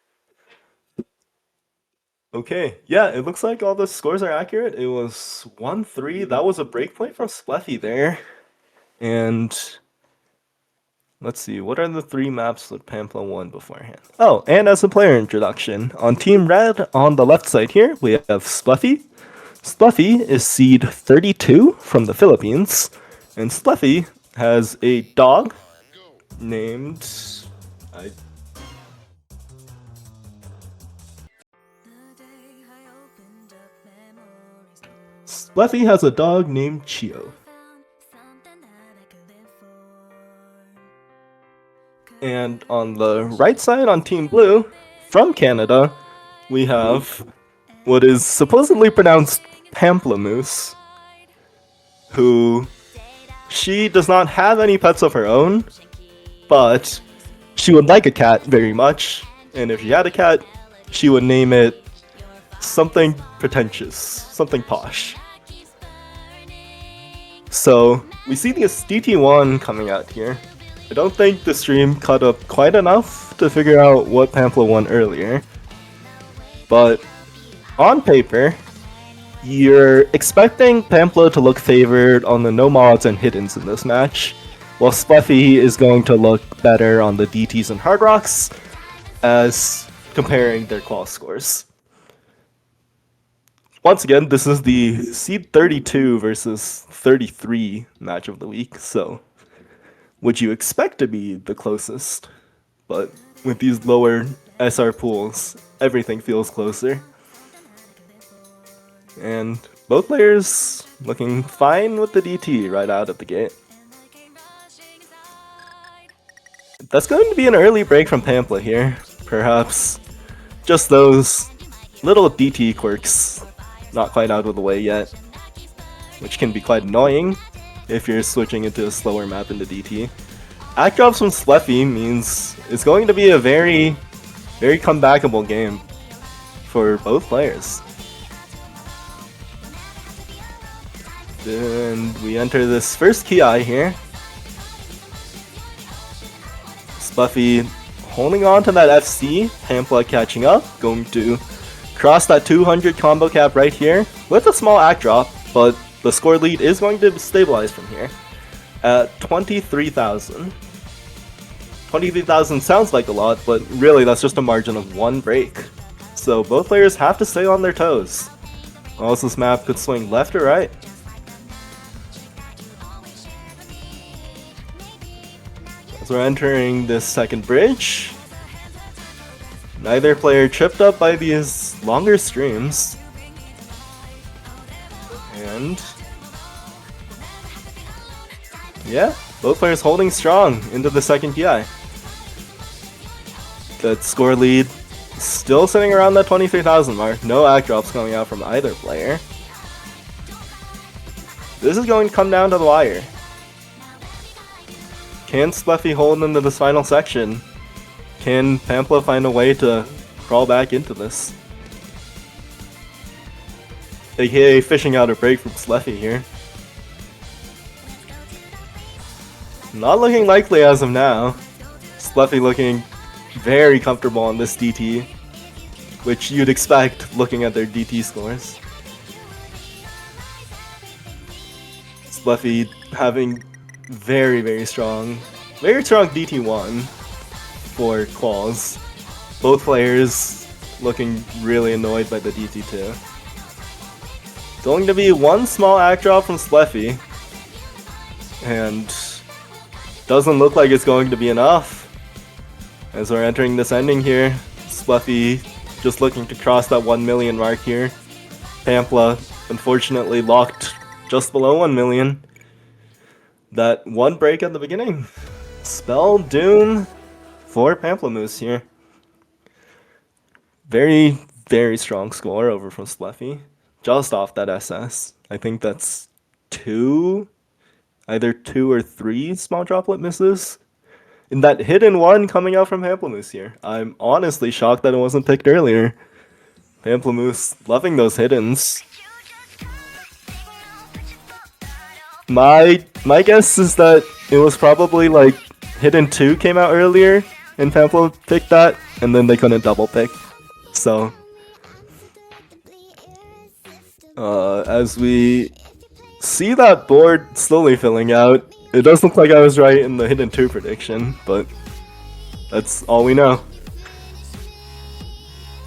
Okay, yeah, it looks like all the scores are accurate. It was 1-3. That was a break point from Spleffy there. And let's see, what are the three maps that Pampla won beforehand? Oh, and as a player introduction, on Team Red, on the left side here, we have Spleffy. Spleffy is seed 32 from the Philippines, and Spleffy has a dog named... Spleffy has a dog named Chio. And on the right side, on Team Blue, from Canada, we have what is supposedly pronounced Pamplemousse, who she does not have any pets of her own, but she would like a cat very much, and if she had a cat, she would name it something pretentious, something posh. So we see this DT1 coming out here. I don't think the stream cut up quite enough to figure out what Pampla won earlier, but on paper, you're expecting Pampla to look favored on the no mods and hiddens in this match, while Spleffy is going to look better on the DTs and hard rocks, as comparing their qual scores. Once again, this is the seed 32 versus 33 match of the week, so would you expect to be the closest? But with these lower SR pools, everything feels closer. And both players looking fine with the DT right out of the gate. That's going to be an early break from Pampa here. Perhaps just those little DT quirks not quite out of the way yet, which can be quite annoying if you're switching into a slower map into DT. Act drops from Sleffy means it's going to be a very comebackable game for both players. And we enter this first Ki here. Sleffy holding on to that FC, Pampa catching up, going to cross that 200 combo cap right here with a small act drop, but the score lead is going to stabilize from here at 23,000. 23,000 sounds like a lot, but really that's just a margin of one break. So both players have to stay on their toes, or else this map could swing left or right. As we're entering this second bridge, neither player tripped up by these longer streams. And yeah, both players holding strong into the second PI. That score lead still sitting around that 23,000 mark. No act drops coming out from either player. This is going to come down to the wire. Can Sleffy hold into this final section? Can Pampa find a way to crawl back into this? AKA fishing out a break from Sleffy here. Not looking likely as of now. Sleffy looking very comfortable on this DT, which you'd expect looking at their DT scores. Sleffy having very strong DT1 for quals. Both players looking really annoyed by the DT2. Going to be one small act drop from Sleffy, and doesn't look like it's going to be enough. As we're entering this ending here, Sleffy just looking to cross that 1 million mark here. Pampa unfortunately locked just below 1 million. That one break at the beginning. Spell doom for Pamplemousse here. Very strong score over from Sleffy. Just off that SS. I think that's either two or three small droplet misses. And that hidden one coming out from Pamplemousse here. I'm honestly shocked that it wasn't picked earlier. Pamplemousse loving those hiddens. My guess is that it was probably like hidden 2 came out earlier and Pampa picked that, and then they couldn't double pick. So as we see that board slowly filling out, it does look like I was right in the hidden 2 prediction, but that's all we know.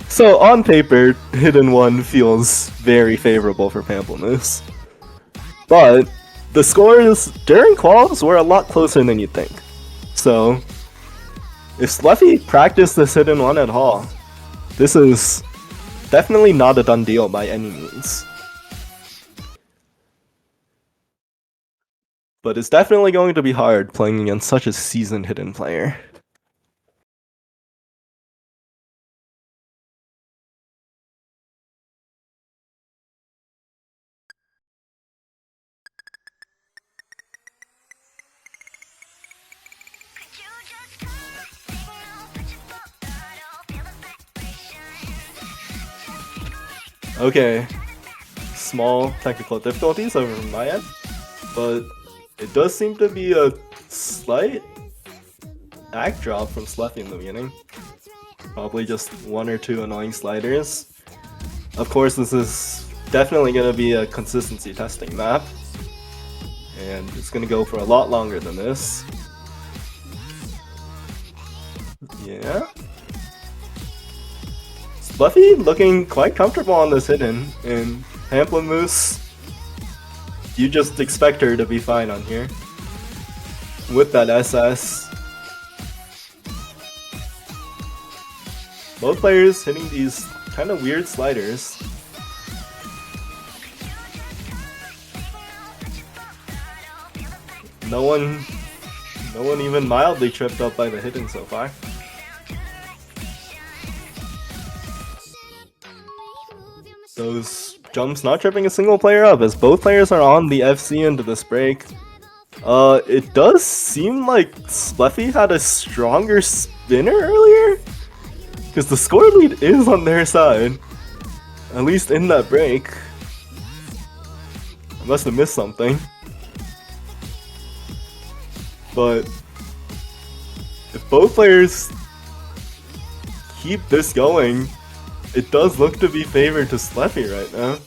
So on paper, hidden 1 feels very favorable for Pamplemousse. But the scores during quals were a lot closer than you'd think. So if Sleffy practiced this hidden 1 at all, this is definitely not a done deal by any means. But it's definitely going to be hard playing against such a seasoned hidden player. Okay, small technical difficulties over from my end, but it does seem to be a slight act drop from Sleffy in the beginning. Probably just 1 or 2 annoying sliders. Of course, this is definitely going to be a consistency testing map, and it's going to go for a lot longer than this. Yeah. Sleffy looking quite comfortable on this hidden, and Pamplemousse, you just expect her to be fine on here. With that SS. Both players hitting these kind of weird sliders. no one even mildly tripped up by the hidden so far. Those jumps not tripping a single player up as both players are on the FC into this break. It does seem like Spleffy had a stronger spinner earlier, because the score lead is on their side, at least in that break. I must have missed something. But if both players keep this going, it does look to be favored to Spleffy right now.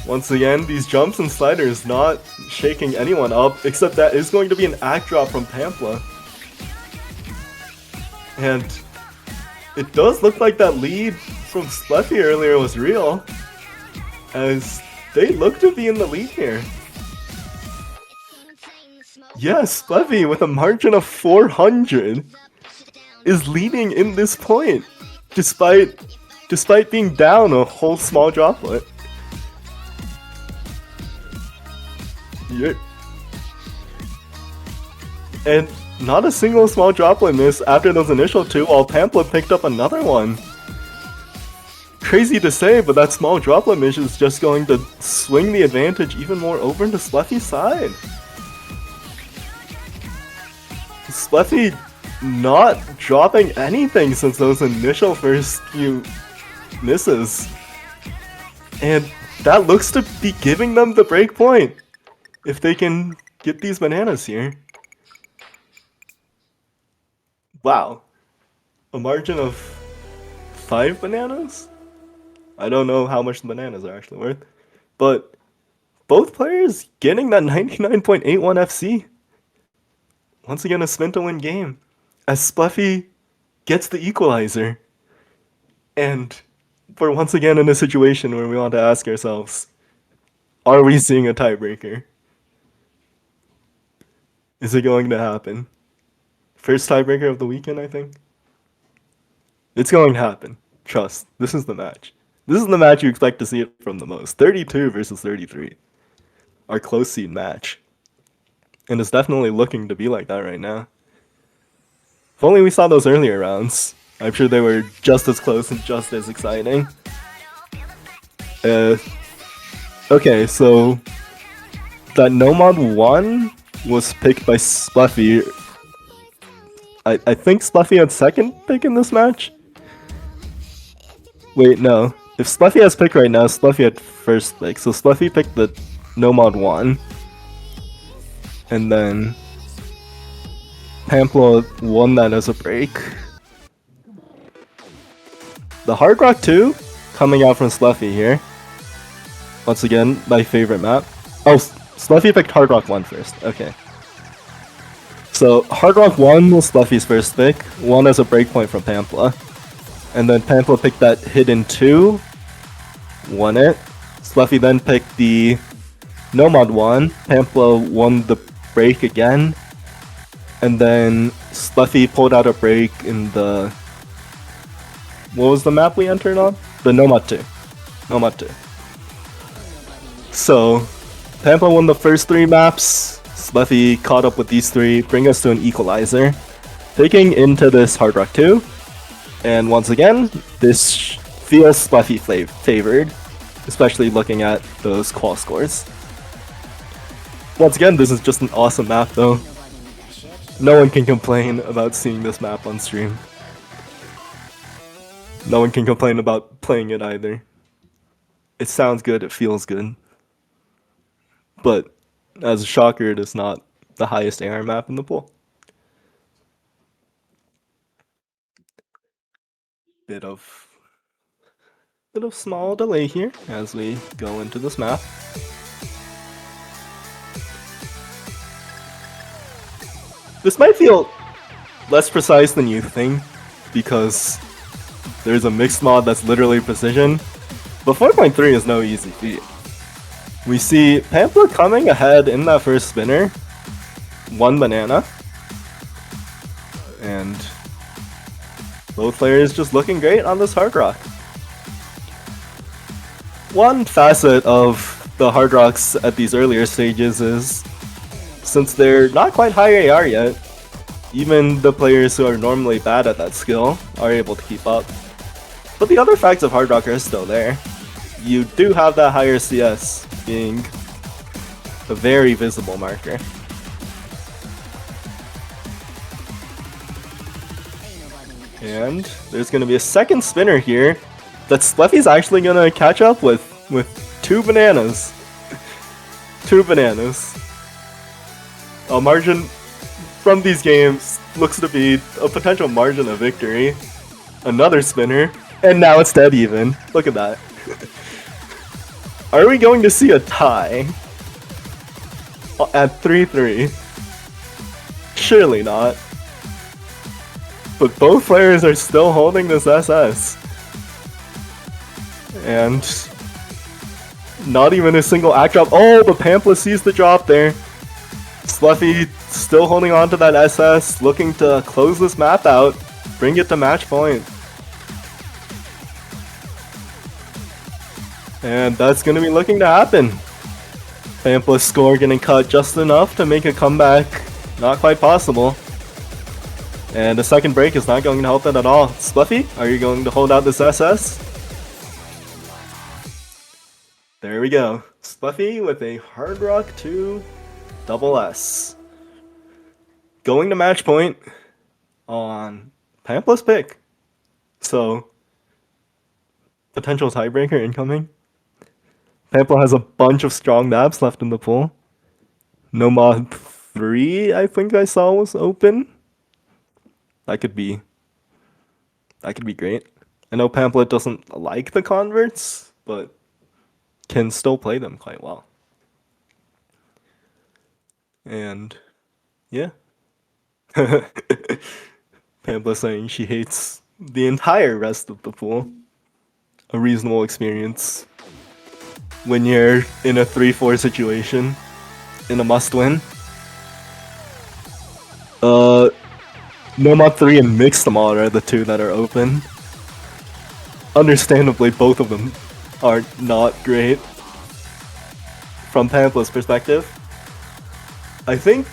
Once again, these jumps and sliders not shaking anyone up, except that is going to be an act drop from Pamela. And it does look like that lead from Spleffy earlier was real, as they look to be in the lead here. Yes, Spleffy with a margin of 400 is leading in this point, despite being down a whole small droplet. And not a single small droplet miss after those initial two, while Pamela picked up another one. Crazy to say, but that small droplet miss is just going to swing the advantage even more over into Spleffy's side. Spleffy not dropping anything since those initial first few misses. And that looks to be giving them the break point, if they can get these bananas here. Wow. A margin of 5 bananas? I don't know how much the bananas are actually worth. But both players getting that 99.81 FC. Once again, a spin to win game, as Spleffy gets the equalizer. And we're once again in a situation where we want to ask ourselves, are we seeing a tiebreaker? Is it going to happen? First tiebreaker of the weekend, I think. It's going to happen. Trust. This is the match. This is the match you expect to see it from the most. 32 versus 33. Our close seed match. And it's definitely looking to be like that right now. If only we saw those earlier rounds. I'm sure they were just as close and just as exciting. Okay, so that Nomad 1 was picked by Spleffy. I think Spleffy had second pick in this match? Wait, no. If Spleffy has pick right now, Spleffy had first pick. So Spleffy picked the Nomad 1. And then Pamela won that as a break. The Hard Rock 2 coming out from Spleffy here. Once again, my favorite map. Oh, Spleffy picked Hard Rock 1 first. Okay. So Hard Rock 1 was Spleffy's first pick. 1 as a breakpoint from Pamela. And then Pamela picked that Hidden 2. Won it. Spleffy then picked the Nomad 1. Pamela won the break again. And then Spleffy pulled out a break in the... What was the map we entered on? The Nomad 2. Nomad 2. So, Pamela won the first 3 maps. Spleffy caught up with these 3, bring us to an equalizer. Taking into this Hard Rock 2. And once again, this feels Spleffy favored, especially looking at those qual scores. Once again, this is just an awesome map though. No one can complain about seeing this map on stream. No one can complain about playing it either. It sounds good, it feels good. But as a shocker, it is not the highest AR map in the pool. Bit of small delay here as we go into this map. This might feel less precise than you think, because there's a mixed mod that's literally precision, but 4.3 is no easy feat. We see Pamela coming ahead in that first spinner, 1 banana, and both players just looking great on this Hard Rock. One facet of the Hard Rocks at these earlier stages is, since they're not quite high AR yet, even the players who are normally bad at that skill are able to keep up. But the other facts of Hard Rock are still there. You do have that higher CS being a very visible marker. And there's going to be a second spinner here that Spleffy's actually going to catch up with 2 bananas. 2 bananas. A margin from these games looks to be a potential margin of victory. Another spinner, and now it's dead even. Look at that. Are we going to see a tie at 3-3? Surely not. But both players are still holding this SS. And not even a single act drop. Oh, but Pampless sees the drop there. Spleffy still holding on to that SS, looking to close this map out, bring it to match point. And that's going to be looking to happen. Pampless score getting cut just enough to make a comeback not quite possible. And the second break is not going to help it at all. Spleffy, are you going to hold out this SS? There we go. Spleffy with a Hard Rock 2 double S. Going to match point on Pampless pick. So, potential tiebreaker incoming. Pampless has a bunch of strong maps left in the pool. No Mod 3, I think I saw was open. That could be great. I know Pamphlet doesn't like the converts, but can still play them quite well. And yeah. Pamphlet saying she hates the entire rest of the pool. A reasonable experience when you're in a 3-4 situation in a must-win. Nomad 3 and Mixed Mod are the 2 that are open. Understandably, both of them are not great. From Pamplet's perspective, I think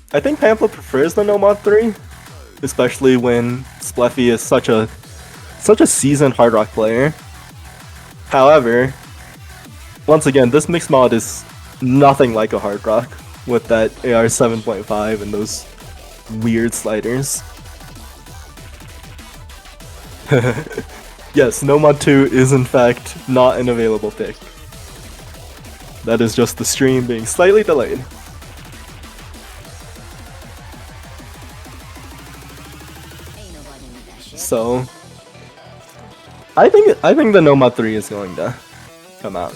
Pamphlet prefers the Nomad 3, especially when Spleffy is such a seasoned Hard Rock player. However, once again, this Mixed Mod is nothing like a Hard Rock with that AR 7.5 and those weird sliders. Yes, Nomad 2 is in fact not an available pick. That is just the stream being slightly delayed. So I think the Nomad 3 is going to come out.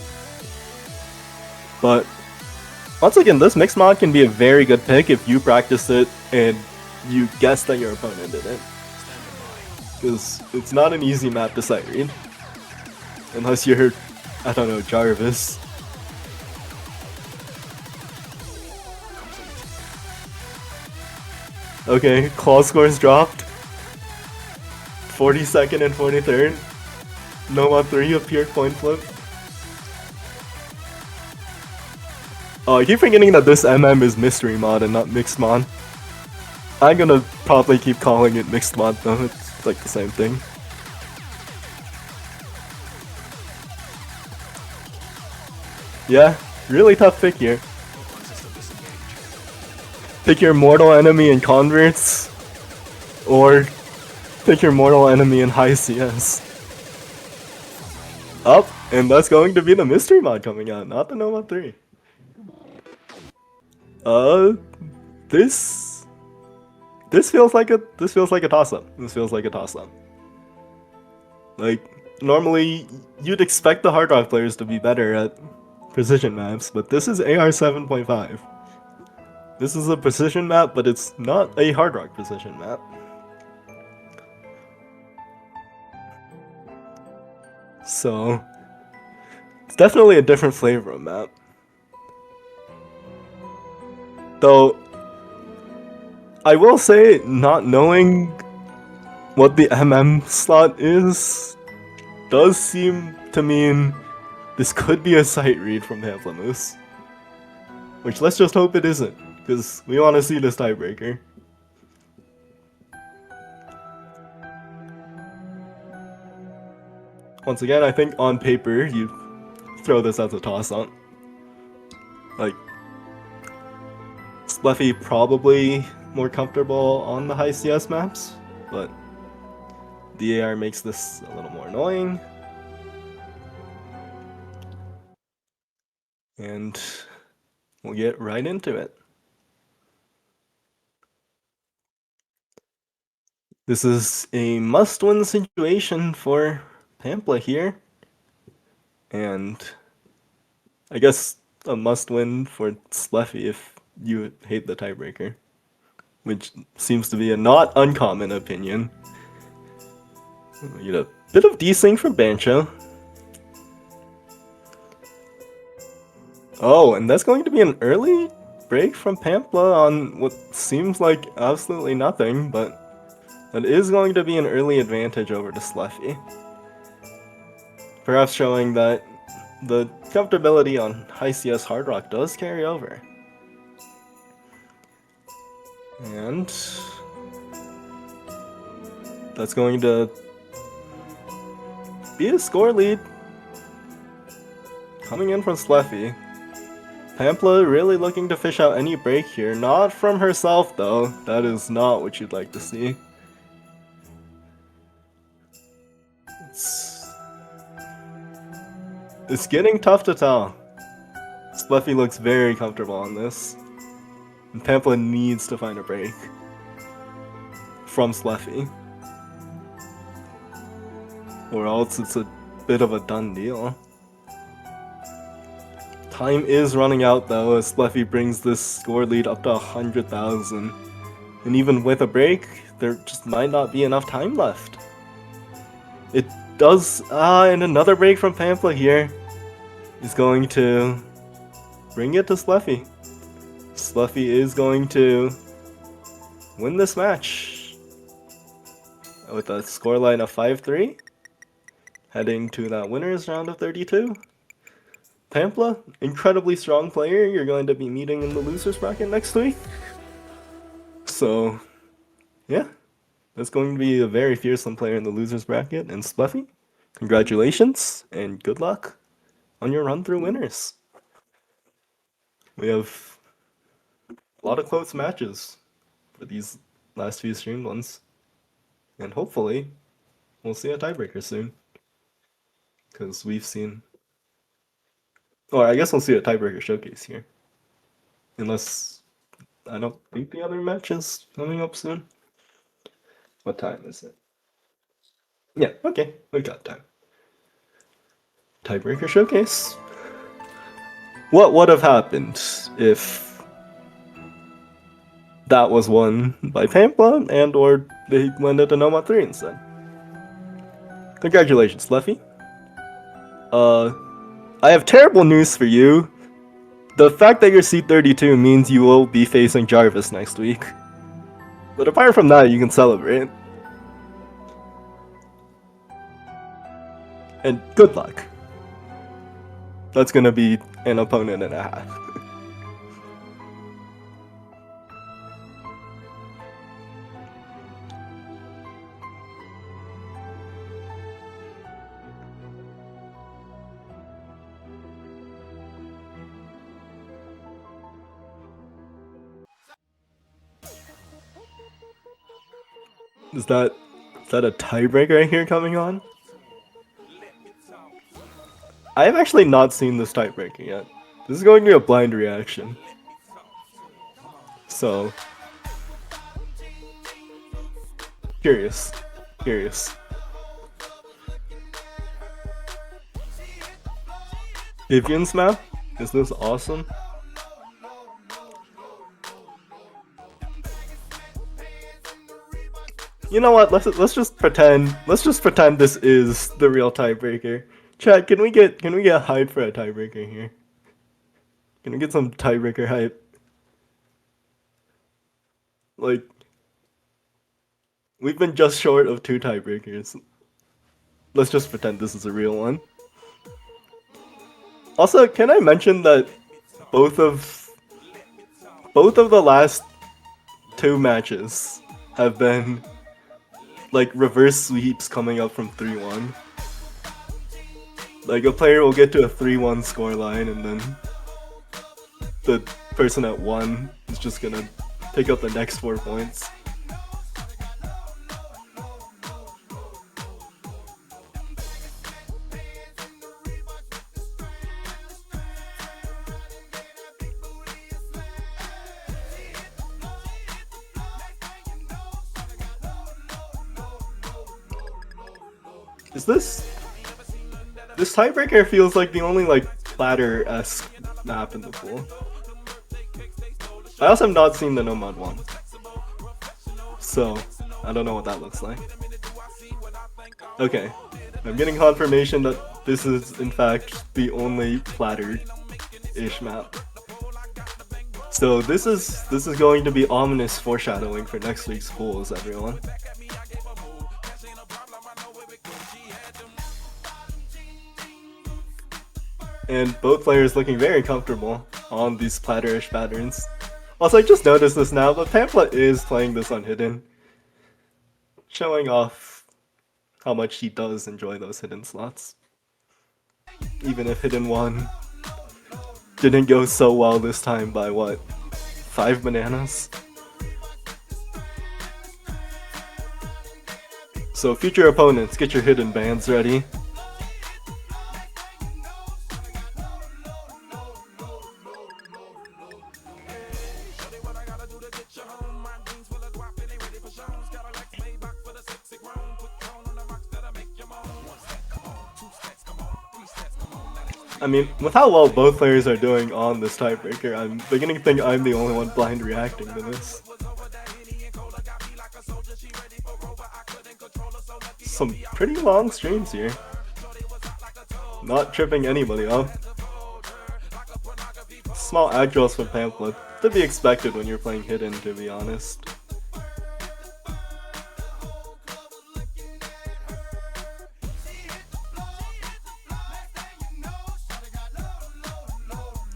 But once again, this mixed mod can be a very good pick if you practice it and you guess that your opponent didn't. Because it's not an easy map to sight read. Unless you're, I don't know, Jarvis. Okay, claw scores dropped. 42nd and 43rd. Nomad 3 appeared coin flip. Oh, I keep forgetting that this MM is mystery mod and not mixed mod. I'm gonna probably keep calling it mixed mod though, it's like the same thing. Yeah, really tough pick here. Pick your mortal enemy in converts, or pick your mortal enemy in high CS. Up, and that's going to be the mystery mod coming out, not the Nomad 3. This feels like a toss-up. This feels like a toss-up. Like, normally you'd expect the Hard Rock players to be better at precision maps, but this is AR 7.5. This is a precision map, but it's not a Hard Rock precision map. So, it's definitely a different flavor of map. Though, I will say, not knowing what the MM slot is, does seem to mean This could be a sight read from Pamplemousse. Which, let's just hope it isn't, because we want to see this tiebreaker. Once again, I think on paper, you throw this as a toss-up. Like, Spleffy probably more comfortable on the high CS maps, but DAR makes this a little more annoying. And we'll get right into it. This is a must-win situation for Pampa here. And I guess a must-win for Spleffy if you hate the tiebreaker, which seems to be a not uncommon opinion. We get a bit of desync from Bancho. Oh, and that's going to be an early break from Pampa on what seems like absolutely nothing, but that is going to be an early advantage over to Spleffy. Perhaps showing that the comfortability on high CS Hard Rock does carry over. And that's going to be a score lead coming in from Spleffy. Pampa really looking to fish out any break here. Not from herself, though. That is not what you'd like to see. It's getting tough to tell. Spleffy looks very comfortable on this. And Pampa needs to find a break from Spleffy, or else it's a bit of a done deal. Time is running out though, as Spleffy brings this score lead up to 100,000. And even with a break, there just might not be enough time left. It does, and another break from Pampa here is going to bring it to Spleffy. Spleffy is going to win this match with a scoreline of 5-3, heading to that winner's round of 32. Pampa, incredibly strong player you're going to be meeting in the losers bracket next week. So, yeah, that's going to be a very fearsome player in the losers bracket. And Spleffy, congratulations and good luck on your run through winners. We have a lot of close matches for these last few streamed ones. And hopefully, we'll see a tiebreaker soon. Because we've seen... Or I guess we'll see a tiebreaker showcase here. Unless... I don't think the other match is coming up soon. What time is it? Yeah, okay. We got time. Tiebreaker showcase. What would have happened if that was won by Pampa and or they went into Noma 3 instead? Congratulations, Leffy. I have terrible news for you. The fact that you're C32 means you will be facing Jarvis next week. But apart from that, you can celebrate. And good luck. That's gonna be an opponent and a half. Is that a tiebreaker I hear coming on? I have actually not seen this tiebreaker yet. This is going to be a blind reaction. So, curious. Vivian's map? Is this awesome? You know what? Let's just pretend this is the real tiebreaker. Chat, can we get hype for a tiebreaker here? Can we get some tiebreaker hype? Like, we've been just short of 2 tiebreakers. Let's just pretend this is a real one. Also, can I mention that both of the last 2 matches have been like reverse sweeps coming up from 3-1. Like a player will get to a 3-1 scoreline and then the person at 1 is just gonna pick up the next 4 points. Is this tiebreaker feels like the only like platter-esque map in the pool. I also have not seen the Nomad one, so I don't know what that looks like. Okay, I'm getting confirmation that this is in fact the only platter-ish map. So this is going to be ominous foreshadowing for next week's pools, everyone. And both players looking very comfortable on these platter-ish patterns. Also, I just noticed this now, but Pamphlet is playing this on Hidden, showing off how much he does enjoy those Hidden slots. Even if Hidden 1 didn't go so well this time by what, 5 bananas? So future opponents, get your Hidden bands ready. I mean, with how well both players are doing on this tiebreaker, I'm beginning to think I'm the only one blind reacting to this. Some pretty long streams here. Not tripping anybody up. Small aggros from Pamphlet. To be expected when you're playing Hidden, to be honest.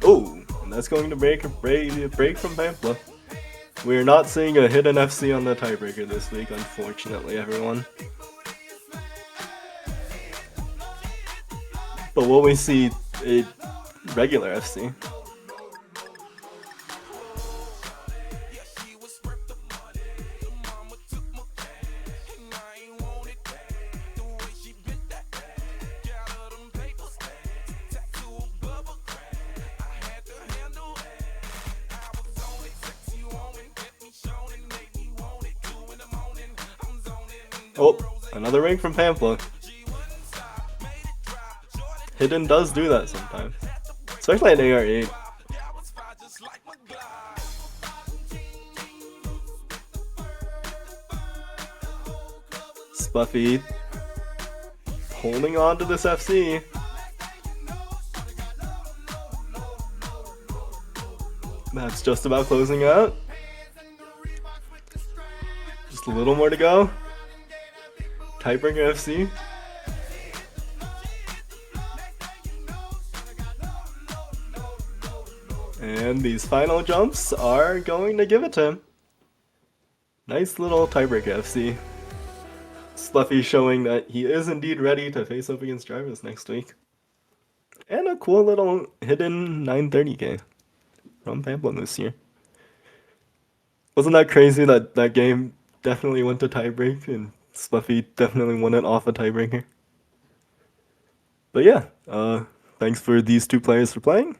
Oh, and that's going to break from Pamphlet. We're not seeing a Hidden FC on the tiebreaker this week, unfortunately, everyone. But will we see a regular FC? Oh, another ring from Pamphlet. Hidden does do that sometimes, especially at AR8. Spuffy holding on to this FC. That's just about closing out. Just a little more to go. Tiebreaker FC. And these final jumps are going to give it to him. Nice little tiebreaker FC. Sluffy showing that he is indeed ready to face up against Jarvis next week. And a cool little Hidden 930k from Pamphlet this year. Wasn't that crazy that that game definitely went to tiebreak and Sluffy definitely won it off a tiebreaker? But yeah, thanks for these two players for playing.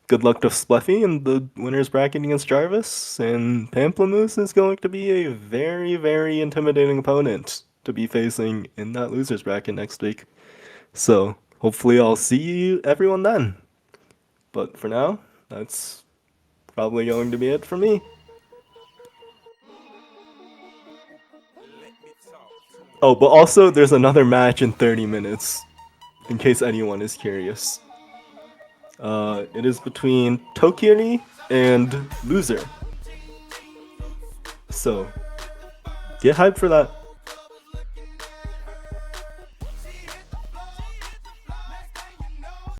Good luck to Spluffy in the winner's bracket against Jarvis, and Pamplemousse is going to be a very, very intimidating opponent to be facing in that loser's bracket next week. So hopefully I'll see everyone then. But for now, that's probably going to be it for me. Oh, but also there's another match in 30 minutes, in case anyone is curious. It is between Tokiri and Loser. So, get hyped for that.